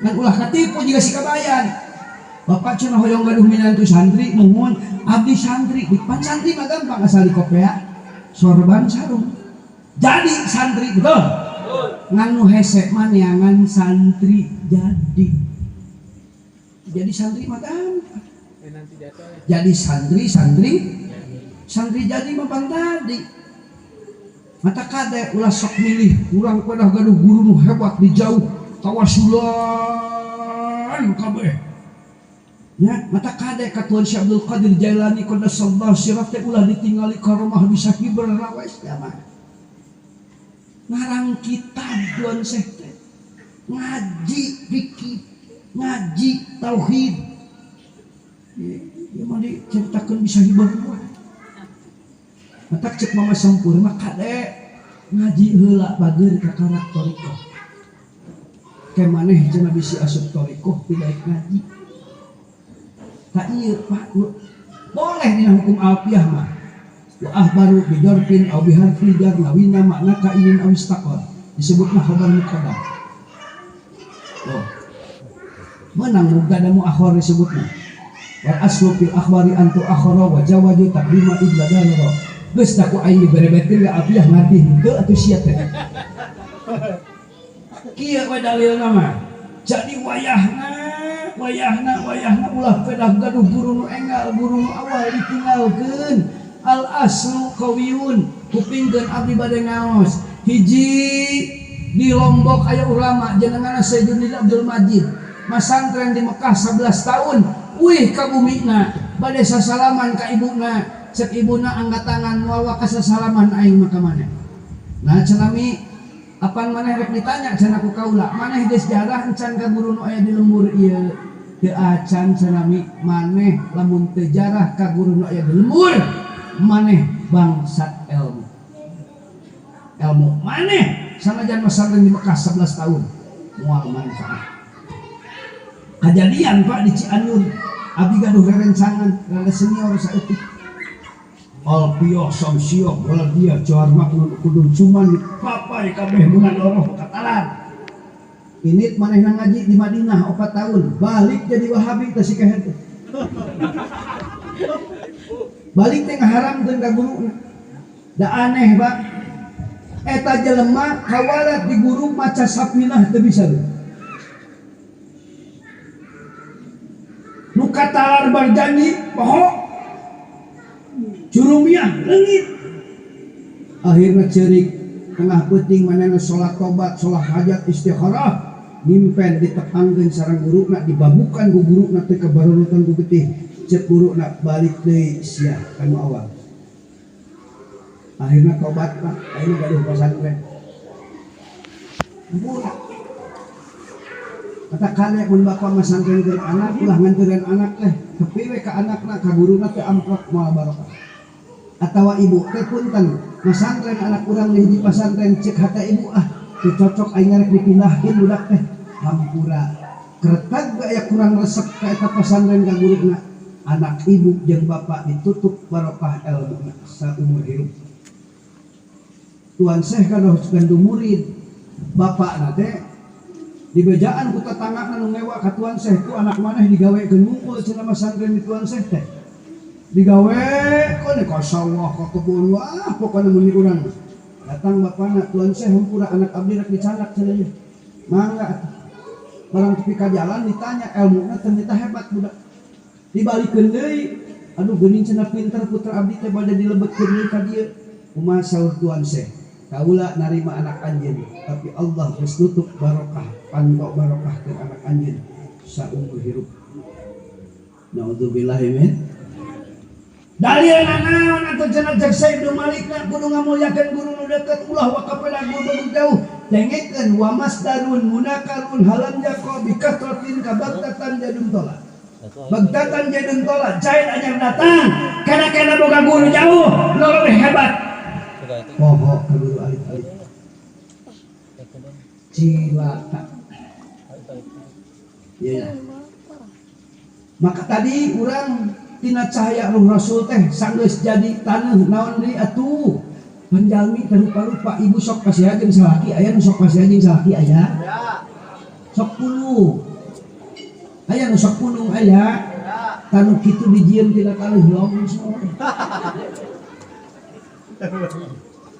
Dan ulah katipu juga si kabayan. Bapak cenah hoyong gaduh minantu santri muhun abdi santri. Dipan santri mah gampang asal dikopea. Sorban sarung. Jadi santri betul. Nganu hese mah neangan santri jadi. Jadi santri mah gampang. Jadi santri jadi mapan tadi. Mata kade ulah sok milih urang pada gaduh guru nu hebat di jauh tawasulan kabeh. Ya, mata kade katuan Syekh Abdul Qadir Jailani qaddasallahu sirah teh ulah ditingali karomah bisa kiber rawais mah. Ngarang kitab tuan Syekh teh. Ngaji fikih, ngaji tauhid. Ya mah diceritakeun bisa hibur mah. Matak cek mama sampur mah kade ngaji heula bageur ka karak torikoh. Ke maneh cenah bisi asup torikoh tidak ngaji. Ka ieu Pak boleh dina hukum alfiah mah. Wa ahbaru bi jarfin aw bi harfi jar lawina makna ka inin aw istaqal. Disebutna khabar muqaddam. Oh. Menang muga da mu akhir disebutna. Wal aslu fil akhbari antu akhara wa jawaju taqdima illa dalil. Geus da ku aing diberebekeun ka alfiah ngadih henteu atuh sia teh. Kieu we dalilna mah. Jadi wayahna ulah pedah gaduh guru nu enggal, guru nu awal ditinggalkeun. Al aslu qawiyun, kupingkeun abdi bade ngaos. Hiji di Lombok aya ulama jenenganna Sayyidul Abdul Majid. Masantren di Mekah 11 tahun. Wih ka bumina bade sasalaman ka ibuna, cek ibuna angkat tangan moal ka sasalaman aing maka maneh. Nah cenami apan maneh rek ditanya cenah ku kaula, maneh geus jarah encan ka guru nu aya di lembur ieu. Teu acan cenami maneh lamun teu jarah ka guru nu aya di lembur, maneh bangsat ilmu. Ilmu maneh sanajan masantren di Mekah 11 tahun moal manfaat. Kejadian Pak di Cianjur, abdi gaduh rerencangan rada senior saeutik. Alfiah samsiah wala dia jar makna kudu cuman di papa wae kabeh bulan loroh katalan. Ini manehna ngaji di Madinah 4 tahun, balik jadi Wahabi teh si kehe. Balik teh ngaharamkeun ka guruna. Da aneh, Pak. Eta jelema kawalat di guru maca safinah teu bisa. Nu katalar berjanji poho curumiah leungit. Akhirna ceurik tengah peuting manehna salat tobat, salat hajat, istikharah. Nimpen ditepangkeun sareng guruna, dibabukan ku guruna teh kabarurutan ku getih. Cek guruna balik deui sia kanu awal. Akhirnya tobat Pak, akhirnya gaduh pesantren. Murah. Kata kali mun bapak pesantren ke anak, ulah nganteurkeun anak teh, tepi we ka anakna ka guruna teh amplop moal barokah. Atawa ibu teh punten, pesantren anak urang di hiji pesantren cek hata ibu teu cocok aing rek dipindahkeun budak teh. Hampura keretag aya kurang resep ka eta pesantren ka guruna. Anak ibu jeung bapak ditutup barokah ilmu saumur hidup. Tuan Syekh kados gandu murid bapak nate dibejaan ku tetanggana nu ngewa ka Tuan Syekh ku anak maneh digawekeun ngumpul cenah pesantren di Tuan Syekh teh digawekeun ka sawah ka kebun wah pokona mun urang datang bapana Tuan Syekh hampura anak abdi rek dicanak cenah mangga barang tepi ka jalan ditanya ilmuna ternyata hebat budak dibalikeun deui aduh geuning cenah pinter putra abdi teh bade dilebetkeun deui ka dieu kumaha saur Tuan Syekh kaula narima anak anjeun tapi Allah geus nutup barokah pantok barokah ke anak anjeun saumur hirup. Naudzubillahi min dalil naon atuh cenah cek Sayyidul Malik kudu ngamulyakeun guru nu deukeut ulah wa kapeda guru jauh dengekeun wa masdarun munakarun halam jaqa bi kasratin kabagtatan jadun tola bagtatan jadun tola cair anyar datang kana boga guru jauh lebih hebat. Poho guru alif-alif cilaka ya. Maka tadi urang tina cahaya Ruh Rasul teh sanggeus jadi taneuh naon deui atuh panjalmi teh lupa ibu sok pasihajeun salaki aya nu sok pasihajeun salaki aya sok puluh aya nu sok puluh aya tanu kitu dijieun tina taneuh longsor.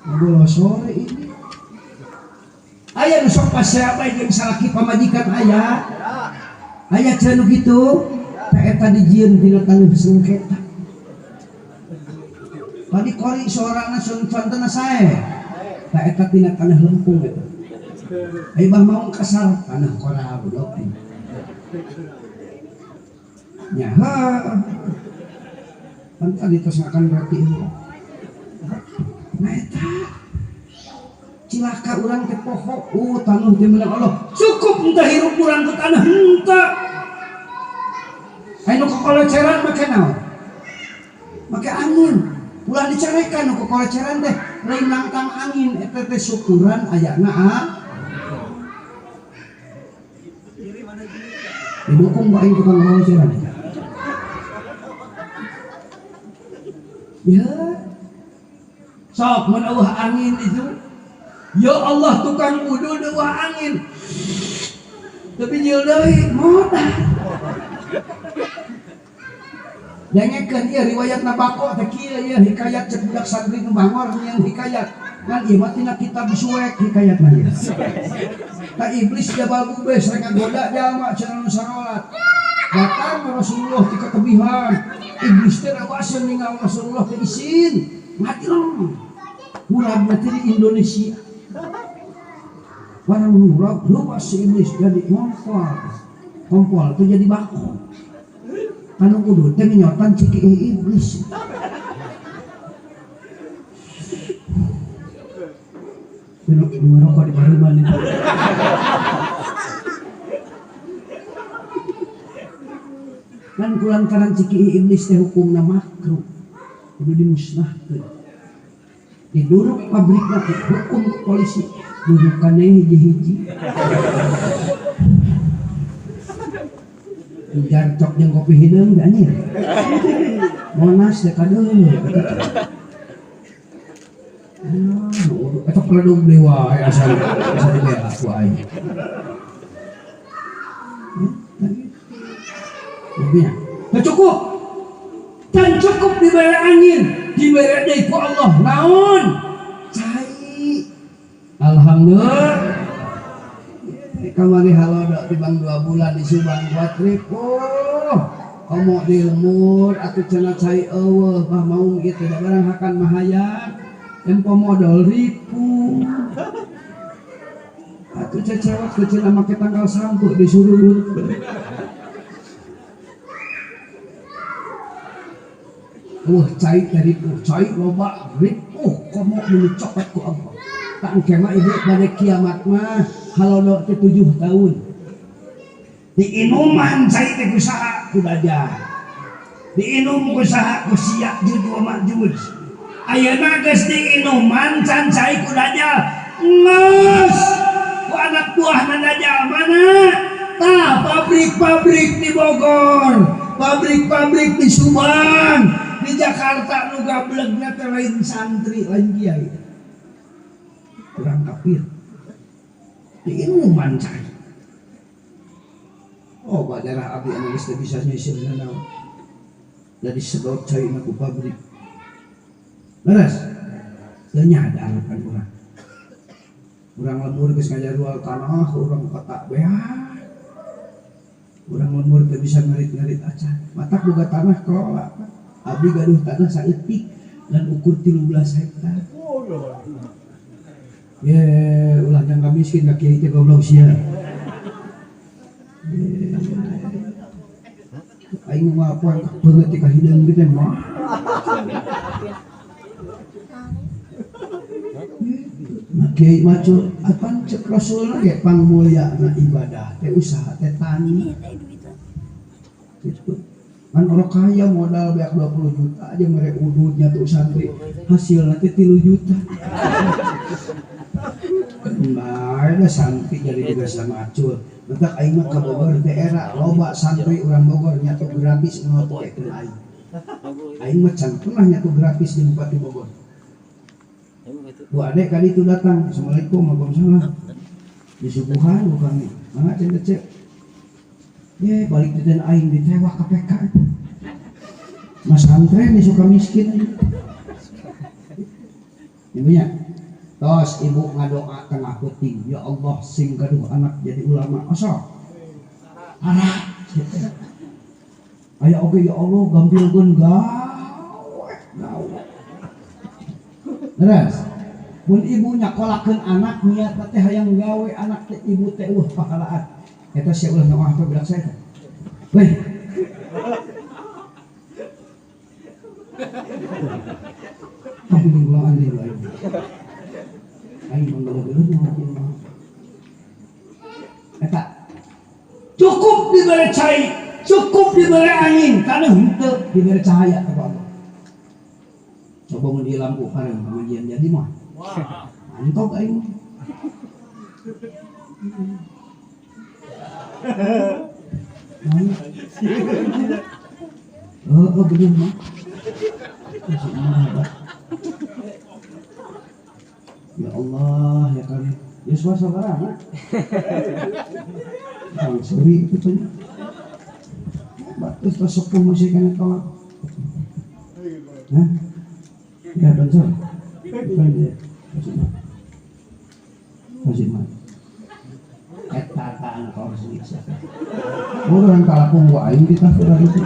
Bola sore ini aya nu sok pasiabay jeung salaki pamajikan aya cenah kitu teh eta dijieun dina taneuh sengketa tadi kori sorangan contohna sae teh eta tina tanah lempung eta ai bah mau kasar tanah kora budok nya ha pan tos akan berarti nah eta cilaka urang teh poho tanuh teh meunang Allah cukup entah hirup urang ku tanah henteu anu kokoleceran make naon make angin ulah dicarekan nu kokoleceran teh lain nangtang angin eta teh syukuran ayana didukung bae tukang kokoleceran ya sok mun eueuh angin itu ya Allah tukang wudu eueuh angin tapi jeuh deui modah dengekeun ieu riwayat Nabako teh kieu ieu hikayat cek budak santri nu bangor yang hikayat ngan ieu mah tina kitab suwek hikayat mah ieu ta iblis jabal bubes rek ngagoda jalma cenah nu sarolat datang Rasulullah ti ketebihan iblis teh rawaseun ninggal Rasulullah teh isin mati long murad mati di Indonesia barang murad luas si iblis jadi kompol itu jadi bako anu kudu teh nyotan ciki iblis belok ngerokok di baruman itu kan kulantaran ciki iblis teh hukumna makruh kudu dimusnahkeun diduruk pabrikna hukum polisi dudukannya hiji-hiji jarcok jeung kopi hideung da anjir Monas da kadeung Eta peledung dewa asal dia aku aing. Ya, nah, cukup. Kan cukup diberi angin, diberi deui ku Allah. Naon? Cai. Alhamdulillah. Kamari halodo tibang 2 bulan di Subang 4.000. Komo dilmur atuh cenah cai eueuh mah mau gitu da barang hakan mahayat. Empo modal ribu. Atuh cewek ke cenah make tanggal sampu disuruh. Cai dari cai loba ribu komo mencopet ku Allah. Tak kema ibu pada kiamat mah halodo teh 7 tahun. Diinuman cai teh kusaha ku dajah. Diinum kusaha ku siap jud wa majud. Ayeuna geus diinuman can cai ku dajah. Ngeus ku anak buah dajah mana? Tah pabrik-pabrik di Bogor, pabrik-pabrik di Subang, di Jakarta nu gablegna teh lain santri, lain kiai. Kurang kafir. Diinuman cai. Oh, daerah abdi anu geus teu bisa nyeuseun naon. Jadi sedot cai na ku pabrik. Beres. Teu nyadaran urang. Urang lembur geus ngajarual tanah, urang kota bea. Urang lembur teu bisa ngarit-ngarit acan. Matak boga tanah kelola. Abdi gaduh tanah saeutik dan ukur 13 hektar. Ye, ulah jangka miskin ka kiai teh goblok sia. Aing mah apa beungeut ti ka hideung gitu mah. Nah kiai macul apa cek Rasulna ge pangmulyana ibadah teh usaha teh tani. Gitu. Kan orang kaya modal beak 20 juta aja mereka udutnya tuh santri hasilnya teh 3 juta. Nah, ada santri jadi juga sama acul. Maka aing mah ka Bogor teh era loba santri urang Bogor nyatu gratis ngopoekeun aing. Aing mah can pernah nyatu gratis di Bupati Bogor. Bu adek kali itu datang, Assalamualaikum, waalaikumsalam. Di subuhan bukan nih, mana cendek cek. Ye balik di aing ditewak KPK. Mas santri ini suka miskin. Ibunya. Tos ibu ngadoa tengah puting, ya Allah sing gaduh anak jadi ulama asal anak aya oge ya Allah gampilkeun gawe terus mun ibu nyakolakeun anak niat teh hayang gawe anak teh ibu teh pahalaan eta sia ulah nyawa teh budak saya weh tapi ngulangan deui aing mangga-mangga eta cukup diberi cai, cukup diberi angin, karena henteu diberi cahaya kepada Allah. Coba mun di lampu bareng pengajian jadi mah. Mantap aing. Oh, bener mah. Ya Allah, ya kali. Ya saudara, nak. Kang suri itu tuh. Batus tas sepuh masih kena tolak. Hah? Ya betul. Bukan dia. Masih mah. Eta anak orang sini siapa? Orang kalapung wa aing kita sudah itu.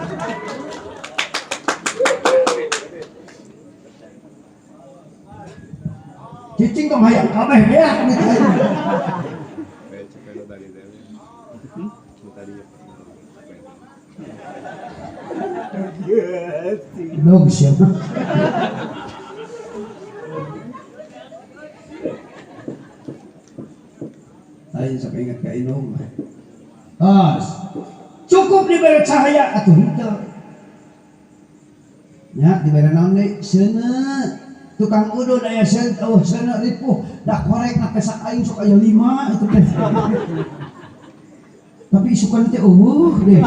Cicing tong hayang kabeh beak gitu. Dog siapa? Ayo sampai ingat ke Inom. Cukup diberi cahaya atuh henteu. Ya diberi naon deui? Seuneu. Tukang udun aya seuneu ripuh dah korek na pesak aing sok aya 5 itu teh. Tapi sukan teh deh.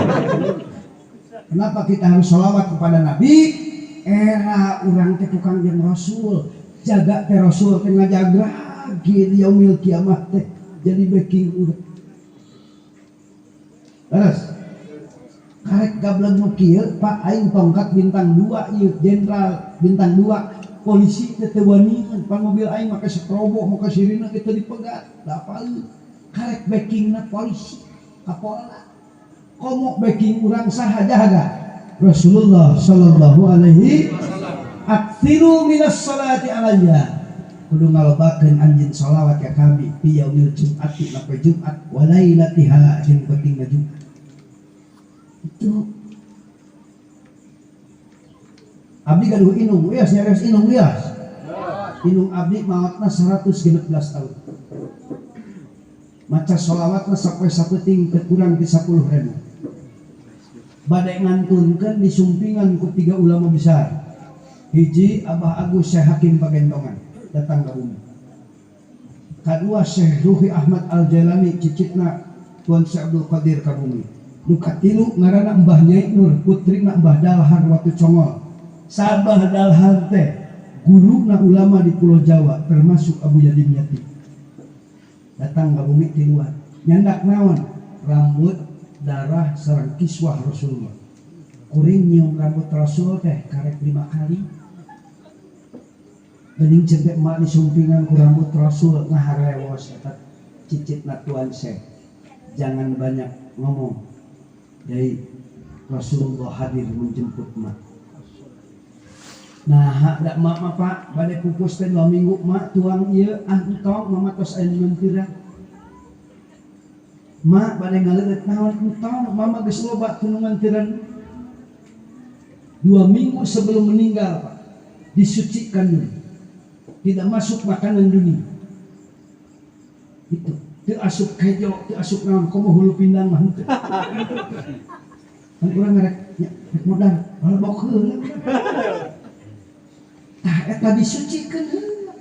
Kenapa kita harus sholawat kepada Nabi? Era urang teh tukang jeung Rasul. jaga teh Rasul teh ngajaga di yaumil kiamah teh jadi backing urang. Terus karek gablang nu kieu Pak aing tongkat bintang 2 ieu jenderal bintang 2 polisi teh teu wanian pan mobil aing make strobo make sirina kitu dipegat da apal karek backingna polisi Kapolda komo backing urang saha jaga Rasulullah sallallahu alaihi aktsiru minas salati alayya kudu ngalobakeun anjeun shalawat ka kami fi yaumil jum'ati lape Jumat wa lailatiha jeung pentingna Jumat itu abdi gaduh inung wias nyares inung wias inung abdi maotna 116 tahun maca sholawatna sampai sapeting kurang di 10.000 badai ngantunkeun disumpingan ku 3 ulama besar hiji Abah Agus Syekh Hakim Pagentongan datang ke bumi kedua Syekh Ruhi Ahmad Al-Jalani cicitna Tuan Syekh Abdul Qadir ka bumi nu katilu ngaranna Mbah Nyai Nur putrina Mbah Dalhar Watu Congol sabah Dalhar teh guruna ulama di Pulau Jawa termasuk Abu Yadim Yati datang ke bumi di luar nyandak naon rambut darah sareng kiswah Rasulullah kuring nyium rambut Rasul teh karek 5 kali geuning centek emak disumpingan ku rambut Rasul ngaharewos eta cicitna Tuan Syekh jangan banyak ngomong jadi Rasulullah hadir menjemput emak nah dak emak mah Pak bade pupus teh 2 minggu emak tuang ieu entong mama tos aya nyumpirang mak bade ngaleut naon entong mama geus loba tunungan tiran 2 minggu sebelum meninggal Pak disucikan dulu tidak masuk makanan dunia itu teu asup kejo teu asup naon komo hulu pindang mah henteu kan urang ngarek modal balbok heula tah eta disucikeun heula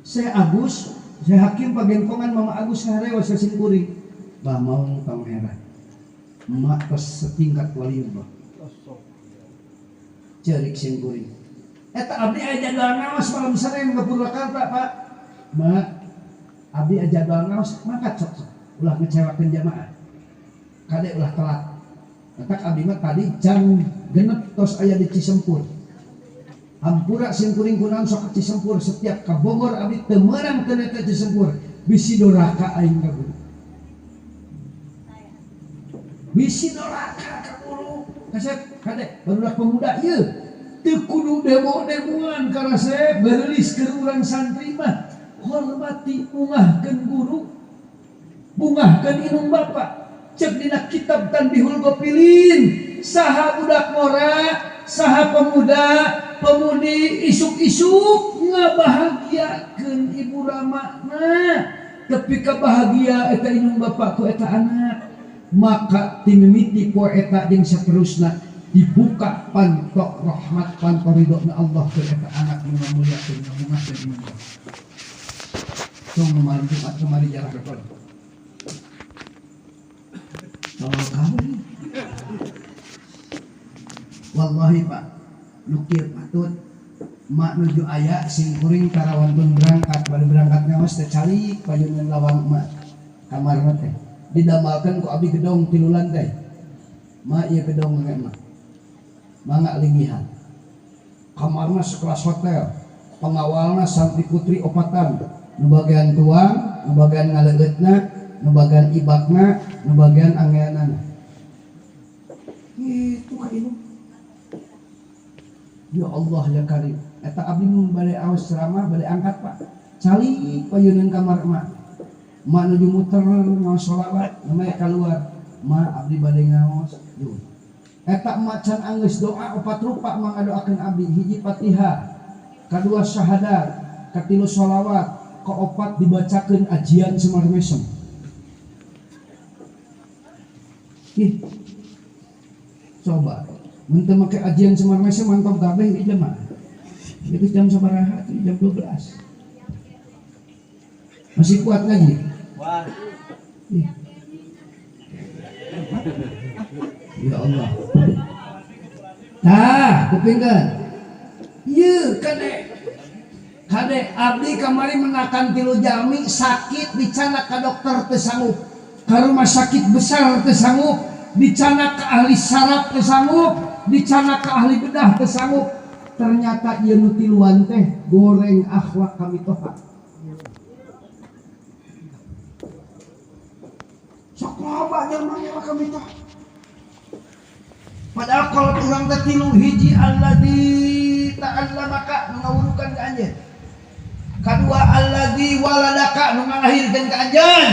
Syekh Agus Syekh Hakim Pagentongan Mama Agus ngarewas sasin kuring bah mau tong heran emak tos setingkat waliullah cerik sing kuring eta abdi aya jadwal ngaos malam Senin ke Purwakarta Pak mak abdi aya jadwal ngaos mangkat sok ulah ngecewakeun jamaah kade ulah telat eta abdi mah tadi jam 6 tos aya di Cisempur hampura sing kuring kunaon sok ke Cisempur setiap ka Bogor abdi teu meurang teu eta Cisempur bisi doraka aing ka guru bisi doraka ka guru kasep kade barudak pemuda ieu teu kudu demo-demoan karena saya berilis ke urang santri mah hormati bungahkeun guru bungahkeun inung bapak cek dina kitab Tanbihul Gopilin saha budak mora saha pemuda pemudi isuk-isuk ngabahagiakeun ibu ramakna tapi kabahagia eta inung bapak ku eta anak maka timimiti poe eta jeung saterusna dibuka pantok rahmat pantok ridhonya Allah ke eta anak nu muliakeun ngabungakeun iman tong malam Jumat kemari jarah rekod kamu wallahi Pak nukir patut mak nuju aya sing kuring karawan pun berangkat bade berangkat ngaos teh calik payunan lawang mak kamar mah teh didamalkeun ku abdi gedong 3 lantai mak ieu gedong ge mah mangga lingihan kamarna sekelas hotel pengawalna santri putri opatan nu bagian tuang nu bagian ngaleutna nu bagian ibakna nu bagian anggeanana itu ka ieu ya Allah ya Karim eta abdi mun bade aos ceramah bade angkat Pak cali payeuneun kamar emak emak nuju muter ngaos sholawat namanya keluar emak abdi bade ngaos duh eta macan anggeus doa 4 rupa mangadoakeun abdi hiji Fatihah kadua syahadat katilu sholawat kaopat dibacakeun ajian semar mesem coba mun teu make ajian semar mesem mantap kabeh ieu mah itu jam sabaraha jam 12 masih kuat lagi wah ya Allah tah kupingkeun ieu kade Kade abdi kamari menakan 3 jami sakit dicana ka dokter teu sanggup, ka rumah sakit besar teu sanggup, dicana ka ahli saraf teu sanggup, dicana ka ahli bedah teu sanggup. Ternyata ieu nu tiluan teh goreng akhlak kami toha. Sok loba jelema kami toha. Padahal kalau urang teh tilu hiji alladzi ta'allamaka nu ngawurukan ka anjeun. Kadua alladzi waladaka nu ngalahirkeun ka anjeun.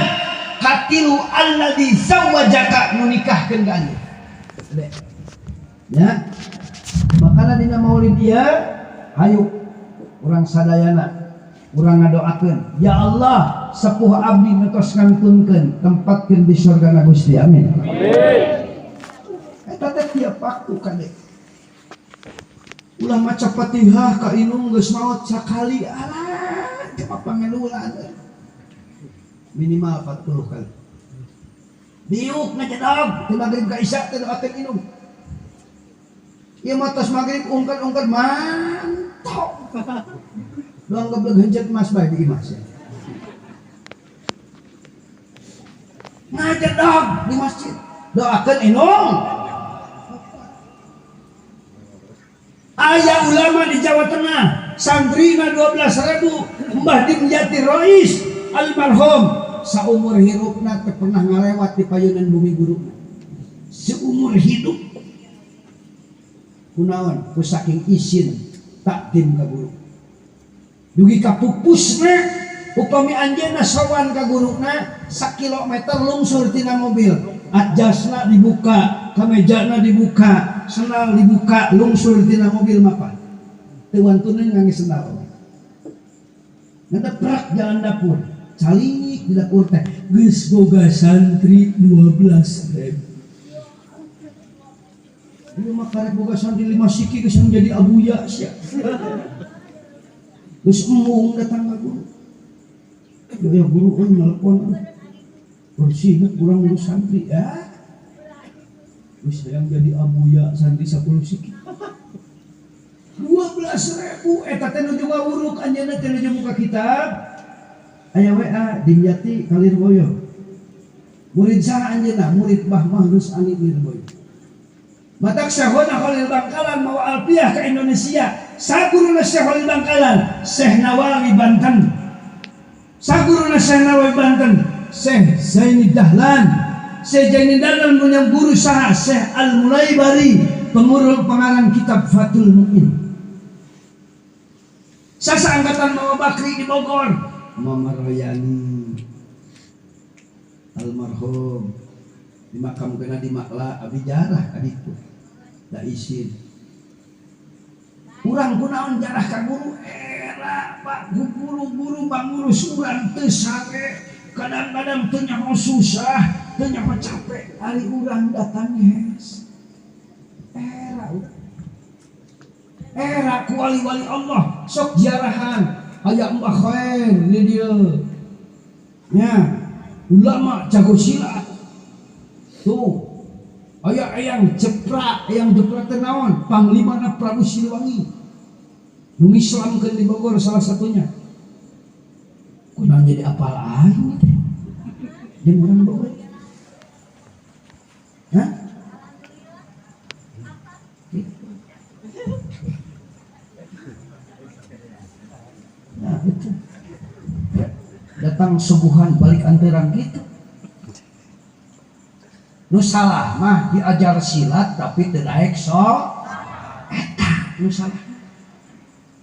Katilu alladzi zawwajaka nu nikahkeun ka anjeun. Ya. Makana dina maulid ieu hayu urang sadayana urang ngadoakeun, ya Allah sepuh abdi nu tos ngantunkeun tempatkeun di surgana Gusti. Amin. Eta teh tiap waktu kade. Ulah maca Fatihah ka inung geus maot sakali, alah coba pangelulan. Minimal 40 kali. Diuk ngajedog ti magrib ka isya teh doakeun inung. Ieu mah tos magrib ungked-ungked mantap. Doang gebleg heuncet mas bae di imas. Ngajedog di masjid. Doakeun inung. Aya ulama di Jawa Tengah, santrina 12.000, Mbah Dimjati Rois almarhum saumur hirupna teu pernah ngalewat di payunan bumi guru. Seumur hidup. Kunaon? Ku saking isin takdim ka guru. Dugi ka pupusna upami anjeunna sowan ka guruna 1 kilometer lungsur tina mobil. Adjasna dibuka, kamejana dibuka, sendal dibuka, lungsur tina mobil mapan. Teu wantuneun ngangge sendal. Ngedeprak jalan dapur, calik di dapur teh geus boga santri 12.000. Ieu mah karek boga santri 5 siki geus menjadi abuya sia. Geus embung datang ka guru. Ya guru nelpon. Bersih kurang urus santri ya. Wis yang jadi abuya santri 10 siki. 12.000 eta teh nuju ngawuruk anjeunna teh nuju buka kitab. Aya WA Dimjati Kalirboyo. Murid saha anjeunna? Murid Mbah Mahdus Ali Lirboyo. Matak Syekhona Khalil Bangkalan mawa alfiah ke Indonesia. Saguruna Syekh Khalil Bangkalan, Syekh Nawawi Banten. Saguruna Syekh Nawawi Banten, Syekh Zaini Dahlan. Syekh Zaini Dahlan punya guru saha Syekh Al-Mulaibari, pengurus pengarang kitab Fathul Mu'in. Sasa angkatan Mama Bakri di Bogor, Mama Royani almarhum dimakamkeun di Makla Abijarah aditu da isin. Urang kunaon jarah ka guru era Pak guru-guru pangurus urang teu sare, kadang-kadang teu nyaho susah, teu nyaho capek, ari urang datang hes. Era ku wali-wali Allah sok ziarahan aya Mbah Khair di dieu. Nya, ulama jago silat. Tuh. Aya yang jeprak teh naon? Panglimana Prabu Siliwangi. Nu ngislamkeun di Bogor salah satunya. Kunaon jadi apal aing teh? Jeung urang Bogor. Hah? Nah, itu. Datang subuhan balik anteran gitu. Nu salah mah diajar silat tapi teu daek eta nu salah.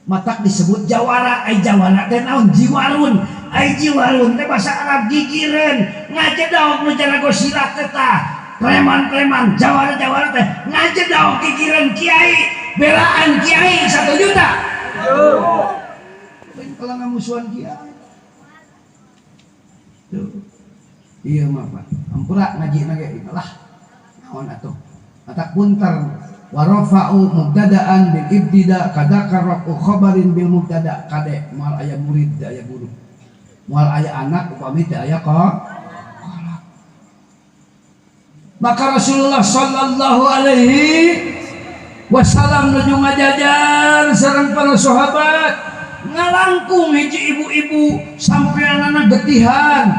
Matak disebut jawara, ai jawara teh naon? Jiwarun. Ai jiwarun teh bahasa Arab gigireun. Ngajedog nu jarago silat teh tah. Preman-preman jawara-jawara teh ngajedog gigireun kiai, belaan kiai 1 juta. Kalau ngamusuhan kiai. Tuh. Iya mah Pak, ampura ngaji nage lah. Naon atuh? Atak punter warafa'u mubtada'an bil ibtida kadakara khabarin bil mubtada kade moal aya murid da aya guru. Moal aya anak upami teh aya Maka Rasulullah sallallahu alaihi wasallam nuju ngajajar sareng para sahabat ngalangkung hiji ibu-ibu sampeanana getihan,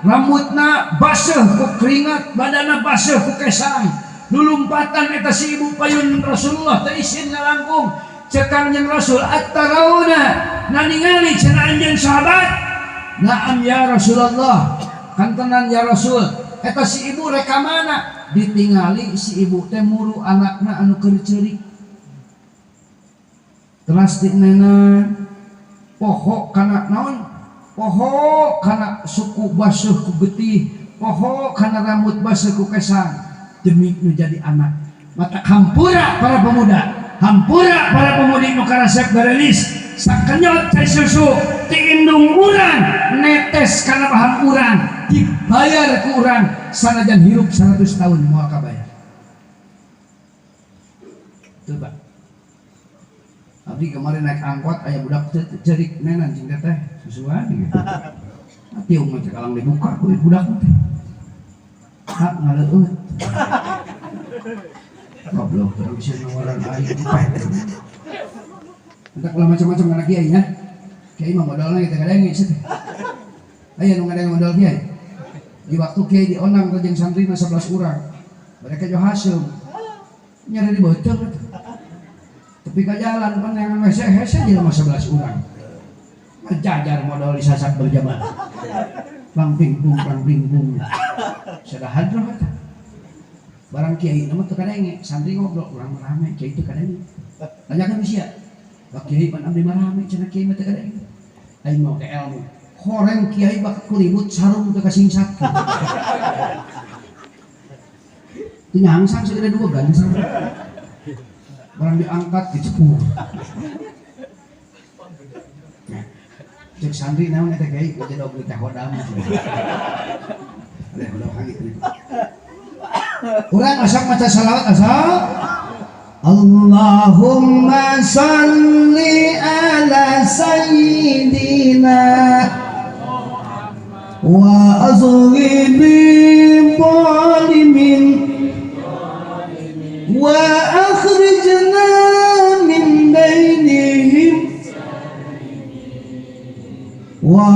rambutna baseuh ku keringat, badana baseuh ku kesang. Lulumpatan eta si ibu payun Rasulullah teh isin ngalangkung. Cekang jeung Rasul, at-tarawna naningali cenah anjeun sahabat. Naam ya Rasulullah, kantenan ya Rasul. Eta si ibu rek ka mana? Ditingali si ibu teh muru anakna anu keur ceurik. Teras dinena poho kana naon? Poho kana suku basuh ku getih, poho kana rambut basuh ku kesang. Demi nu jadi anak. Mata hampura para pemuda, hampura para pemudi nu karasep berelis, sakenyot cai susu ti indung urang netes kana bahan urang dibayar ku urang sanajan hirup 100 tahun moal kabayar. Coba. Abdi kemarin naik angkot aya budak cerik nenan cing teh susuan gitu. Ati umah teh kalang dibuka ku budak teh. Hak ngaleueut. Goblok terus bisa nawaran air empet. Entak lah macam-macam kana kiai nya. Kiai mah modalna kita kadang geus. Aya nu ngadeng modal kiai. Di waktu kiai dionang ka jeung santrina 11 urang. Mereka jo hasil. Nyari di beuteung. Tapi ka jalan panengan hese jelema 11 urang. Jajar modal disasak berjamaah. Pang pingpung. Sadahan roh eta. Barang kiai nama teu kadenge, santri ngobrol urang rame, kiai teu kadenge. Tanyakeun sia. Bak kiai pan abdi rame cenah kiai mah teu kadenge. Aing mau ke ilmu. Horeng kiai bak kuribut sarung teu kasingsak. Teu nyangsang segede dua gansang. Barang diangkat dicepur. Cek santri naon eta kiai jadi oblih teh hodam. Ada hodam gitu. Urang asal maca salawat asal Allahumma salli ala sayyidina wa azghibi zalimin wa akhrijna min bainihim wa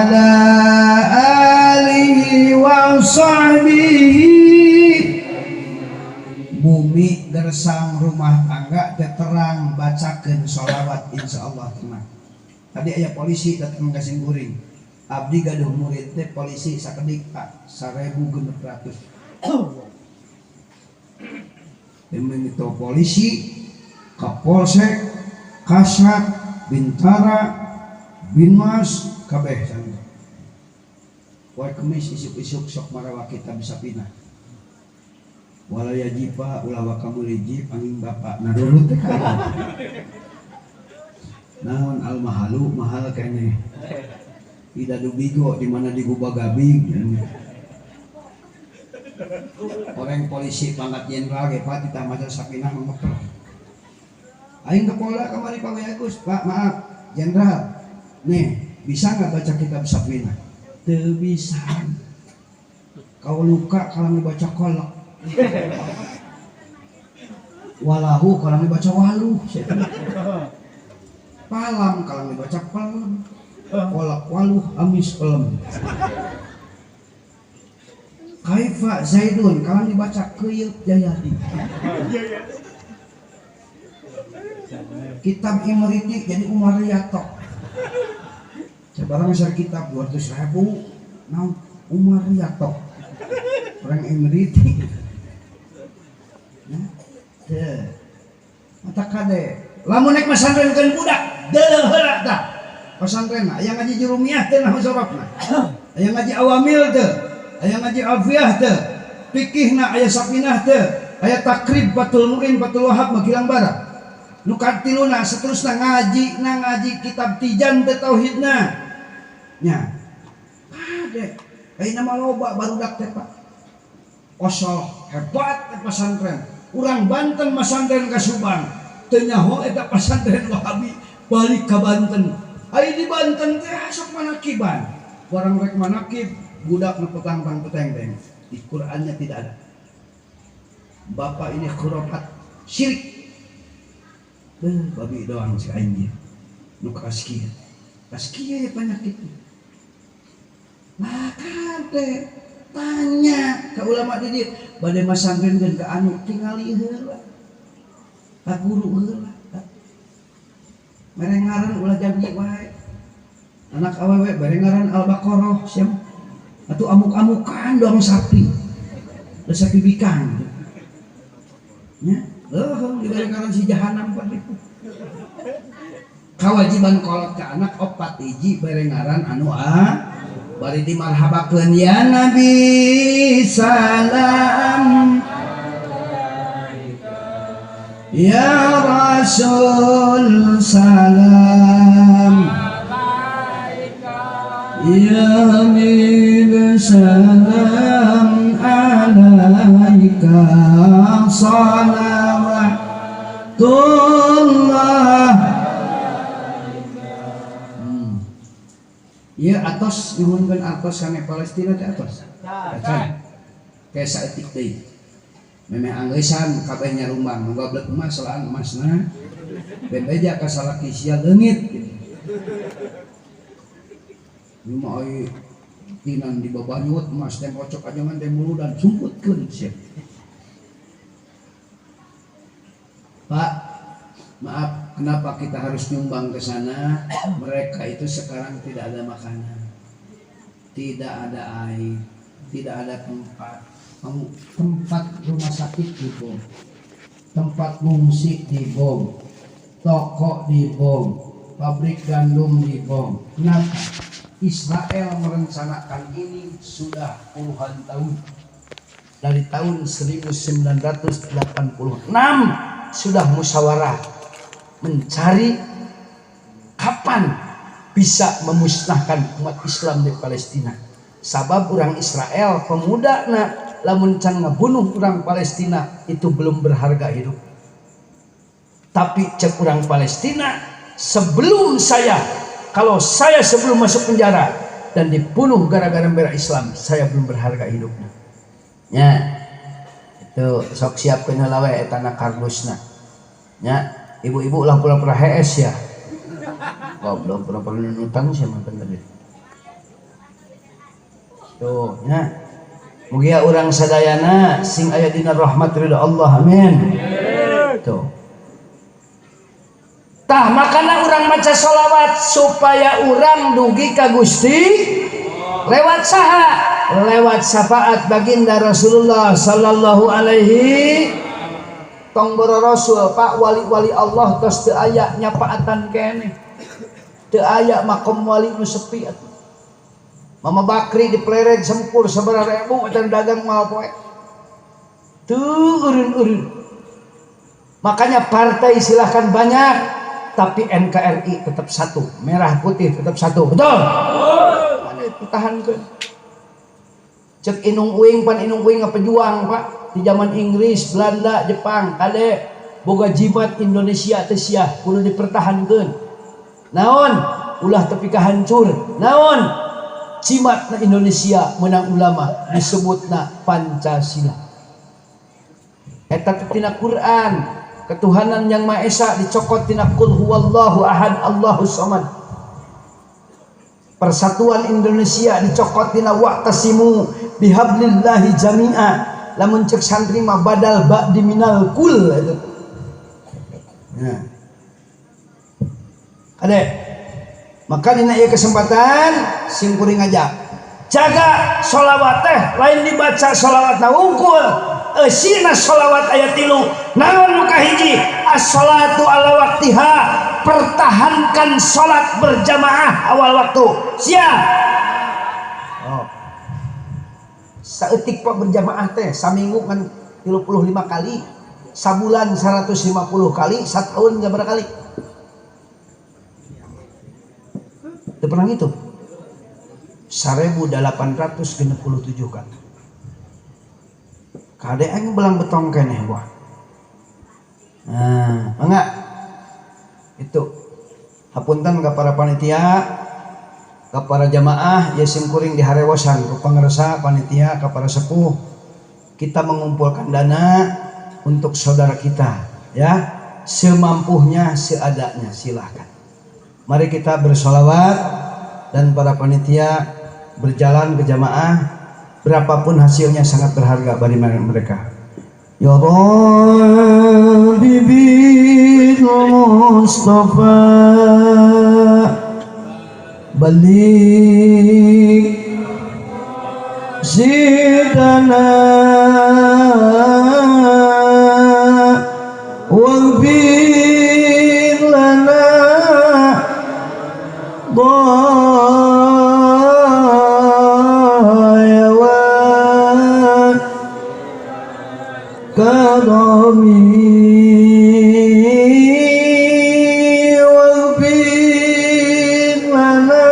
ala alihi wa sahbihi. Bumi gersang rumah tangga terang bacakeun sholawat insyaallah tenang. Tadi aya polisi datang ka Simkuring. Abdi gaduh murid teh polisi sakedik Pak 1.600. Demi itu polisi, Kapolsek, Kasat, Bintara, Binmas, kabeh sana. Poe Kemis isuk-isuk sok marawa kita bisa pindah. Walaya jipa ulah kamu lijip angin bapak nadurut teh kana. Naon al mahalu mahal kene. Ida dubigo di mana di Gubagabing. Orang polisi pangkat jenderal ge Pak ditambah sapinah memekel. Aing ke Polda kamari Pak Agus, Pak maaf jenderal. Nih, bisa enggak baca kitab sapinah? Teu bisa. Kau luka kalau baca kolak. Walahu kalau dibaca waluh, palam kalau dibaca palam, kolak waluh amis pelem. Kaifa Zaidun kalau dibaca keyup jayadi. Kitab Imriti jadi Umar Riyato. Sebarang besar kitab 200.000 nah Umar Riyato. Orang Imriti. Mata kade lamun nek pesantren keun budak deuleuh heula tah pesantren aya ngaji jurumiyah teh naon sababna aya ngaji awamil teh aya ngaji afiyah teh fikihna aya sapinah teh aya takrib batul muin batul wahab magilang bara nu katiluna saterusna ngaji kitab tijan teh tauhidna nya kade ayeuna mah loba barudak teh Pak osol hebat teh pesantren. Urang Banten pesantren ka Subang teu nyaho eta pesantren Wahabi balik ka Banten. Ai di Banten teh sok manakiban. Barang rek manakib budak nu petang-peteng. Di Qur'annya tidak ada. Bapak ini khurafat syirik. Babi doang si anjing. nu kaskieu penyakit maka teh tanya ke ulama di dieu bade masangkeun ka anu tingali heula ka guru heula mere ngaran ulah janji wae anak awewe bare ngaran Al-Baqarah siap atuh amuk-amukan dong sapi sapi bikang nya dibere ngaran si jahanam pade kawajiban kolot ke anak opat hiji berengaran anu bari dimarhabakeun ya Nabi salam ya Rasul salam ya Habib salam alaika salawatullah. Ya atos nyuhunkeun atos kana Palestina teh atos. Kayak saeutik deui. Memeh angeusan kabeh nyarumbang nu goblok mah solaan emasna. Ben beja ka salaki sia leungit. Ieu mah ai tinan di babanyut emas teh kocok ajangan teh muludan sumputkeun sia. Pak, maaf, kenapa kita harus nyumbang ke sana? Mereka itu sekarang tidak ada makanan, tidak ada air, tidak ada tempat rumah sakit dibom, tempat mengungsi dibom, toko dibom, pabrik gandum dibom. Kenapa? Israel merencanakan ini sudah puluhan tahun. Dari tahun 1986 sudah musyawarah mencari kapan bisa memusnahkan umat Islam di Palestina. Sabab orang Israel pemuda lamun can ngabunuh orang Palestina itu belum berharga hidup. Tapi cek orang Palestina kalau saya sebelum masuk penjara dan dibunuh gara-gara membela Islam, saya belum berharga hidupnya. Ya, itu sok siapkeun heula we eta na kardusna. Ya, ibu-ibu ulah pura-pura HS ya. Goblok pura-pura nunutan sia mah tadi. Tuh, ya. Mugi urang sadayana sing aya dina rahmat ridha Allah. Amin. Tuh. Tah makana urang maca sholawat supaya urang dugi ka Gusti lewat saha? Lewat syafaat baginda Rasulullah sallallahu alaihi tong boro Rasul Pak wali-wali Allah tos teu aya nyapaatan keneh. Teu aya makom wali nu sepi atuh. Mama Bakri diplered sempur sabaraha ribu dan dagang moal poe. Teu eureun-eureun. Makanya partai silahkan banyak tapi NKRI tetap satu, merah putih tetap satu. Betul? Mana pertahankeun. Cek Inung Uing pejuang Pak di zaman Inggris, Belanda, Jepang kade boga jimat Indonesia teh sia kudu dipertahankeun. Naon ulah tepi ka hancur. Naon jimatna Indonesia menang ulama disebutna Pancasila. Eta tina Quran, ketuhanan yang Maha Esa dicokot tina qul huwallahu ahad Allahus samad. Persatuan Indonesia dicokot tina wa'tasimu bihablillahi jami'a. Lamun cek santri mah badal ba'di minal kul itu. Nah. Ade. Maka dina ieu kesempatan sim kuring ngajak. Jaga sholawat teh lain dibaca sholawatna wungkul. Eusina sholawat ayat 3. Naon nu kahiji? As-sholatu ala waqtiha. Pertahankan sholat berjamaah awal waktu. Siap. Oh. Saeutik Pak berjamaah teh saminggu kan 35 kali, sabulan 150 kali, satahun berapa kali? Teu pernah itu. 1867 kali. Kade aing belang betong keneh buah. Nah, enggak. Itu hapunten ka para panitia, ka para jamaah yasim kuring diharewosan ku pangaresa panitia, ka para sepuh. Kita mengumpulkan dana untuk saudara kita, ya. Semampunya, seadanya, silahkan. Mari kita bersolawat dan para panitia berjalan ke jamaah, berapapun hasilnya sangat berharga bagi mereka. Ya Rabbi bil Mustafa balik zidana waghfir lana ضايا وكرمي واغفر لنا.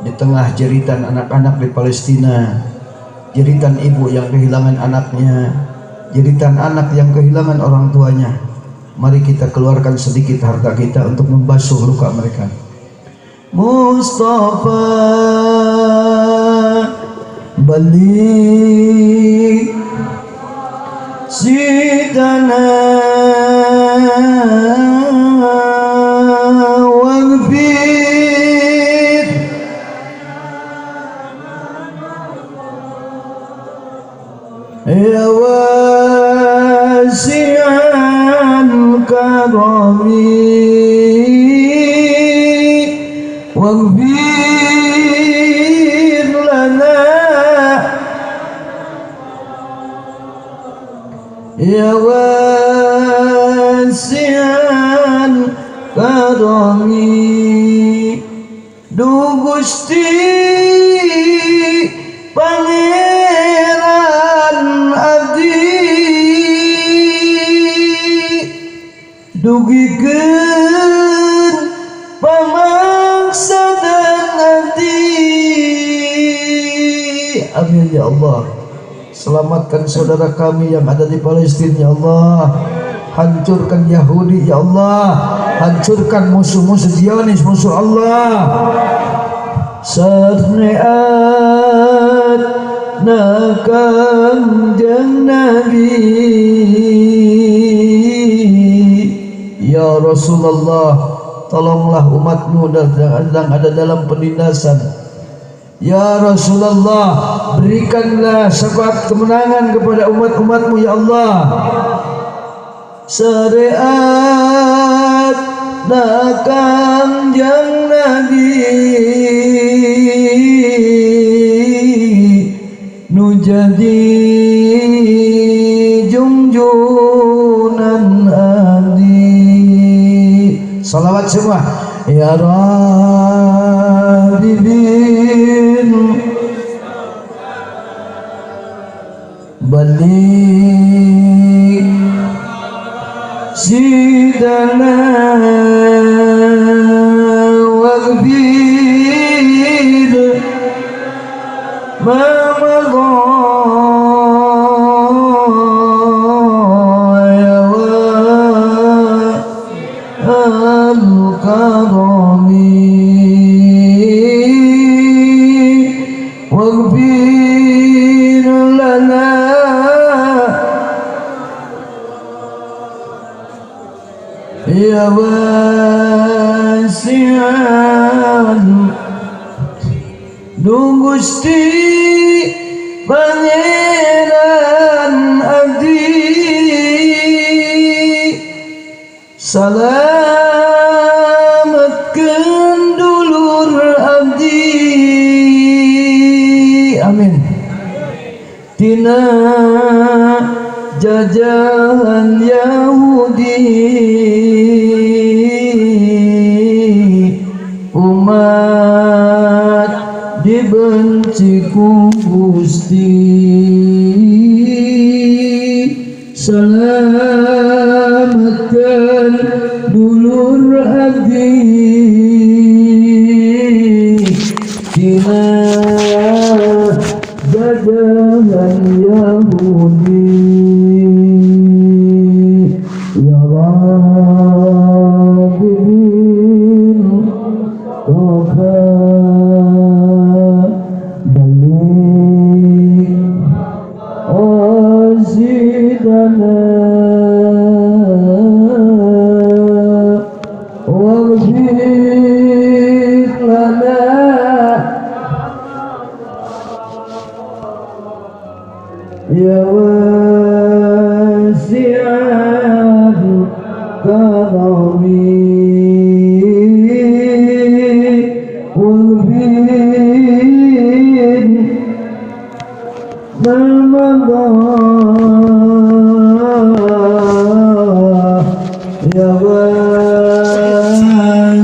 Di tengah jeritan anak-anak di Palestina, jeritan ibu yang kehilangan anaknya, jeritan anak yang kehilangan orang tuanya, mari kita keluarkan sedikit harta kita untuk membasuh luka mereka. Mustafa balik sidana waghfir ya wasi'an karami waghfir lana ya wasi'an karami. Du Gusti Pangeran abdi dugikeun pamangsa dan nanti. Amin ya Allah. Selamatkan saudara kami yang ada di Palestina ya Allah. Hancurkan Yahudi ya Allah. Hancurkan musuh-musuh Zionis, musuh Allah. Sarneat nakanjeng Nabi ya Rasulullah, tolonglah umatmu yang ada dalam penindasan. Ya Rasulullah, berikanlah syafaat kemenangan kepada umat-umatmu ya Allah. Syariat Kanjeng Nabi nu jadi junjunan adi. Salawat semua. Ya Rabbi bin balik sidana waghfir ma madha ya al-karami waghfir lana ya wasi'an. Du Gusti Pangeran abdi salametkeun dulur abdi. Amin. Tina jajahan Yahudi umat dibenci ku Gusti. Selamatkan dulur abdi dina jajahan Yahudi. Ya Rabbi bin Mustafa balik zidana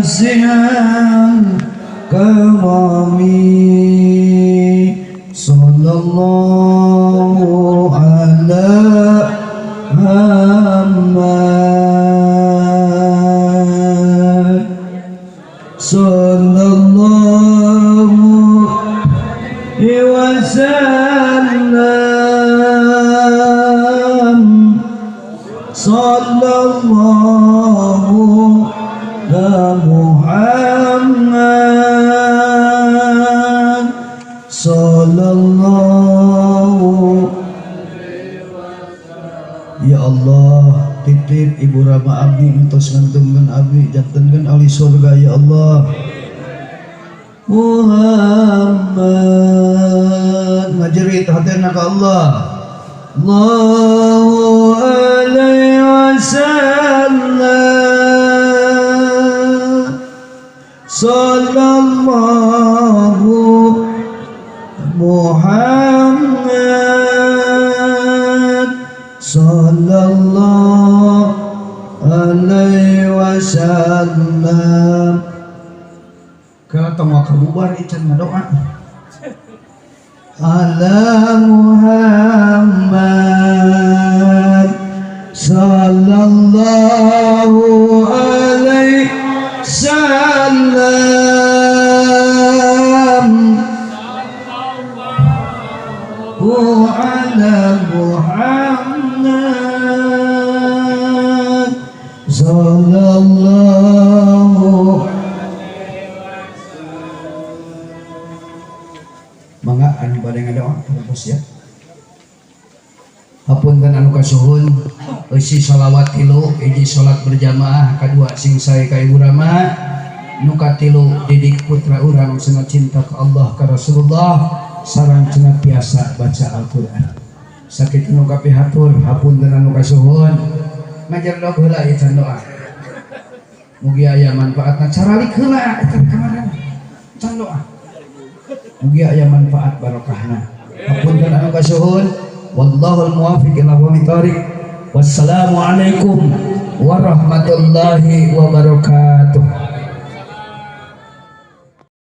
wasi'al karami sallallahu ala Muhammad sallallahu alaihi wasallam sallallahu ala Muhammad sallallahu. Ya Allah, titip Ibu Rama abdi entos ngantungkeun abdi jantenkeun ahli surga ya Allah. Muhammad majerit hadirna ka Allah. Allahu alaihi wasallam sallallahu Muhammad sallallahu alaihi wasallam. Kalau tengok keluar ican doa ala Muhammad sallallahu alaihi wasallam ala Muhammad sallallahu. Mangga anu bade ngadoa terus ya. Hapunten anu kasuhun eusi shalawat tilu, hiji salat berjamaah, kadua sing sae ka Ibu Rama, nu katilu didik putra urang cenah cinta ka Allah ka Rasulullah sareng cenah biasa baca Al-Qur'an. Sakit nu kapihatur hapunten anu kasuhun ngajar doa heula ieu doa. Mugi aya manfaatna caralik heula eta kamana. Can doa. Mugi aya manfaat barokahna. Hapunten anu kasuhun, wallahul muwaffiq ila aqwamit thoriq. Wassalamualaikum warahmatullahi wabarakatuh.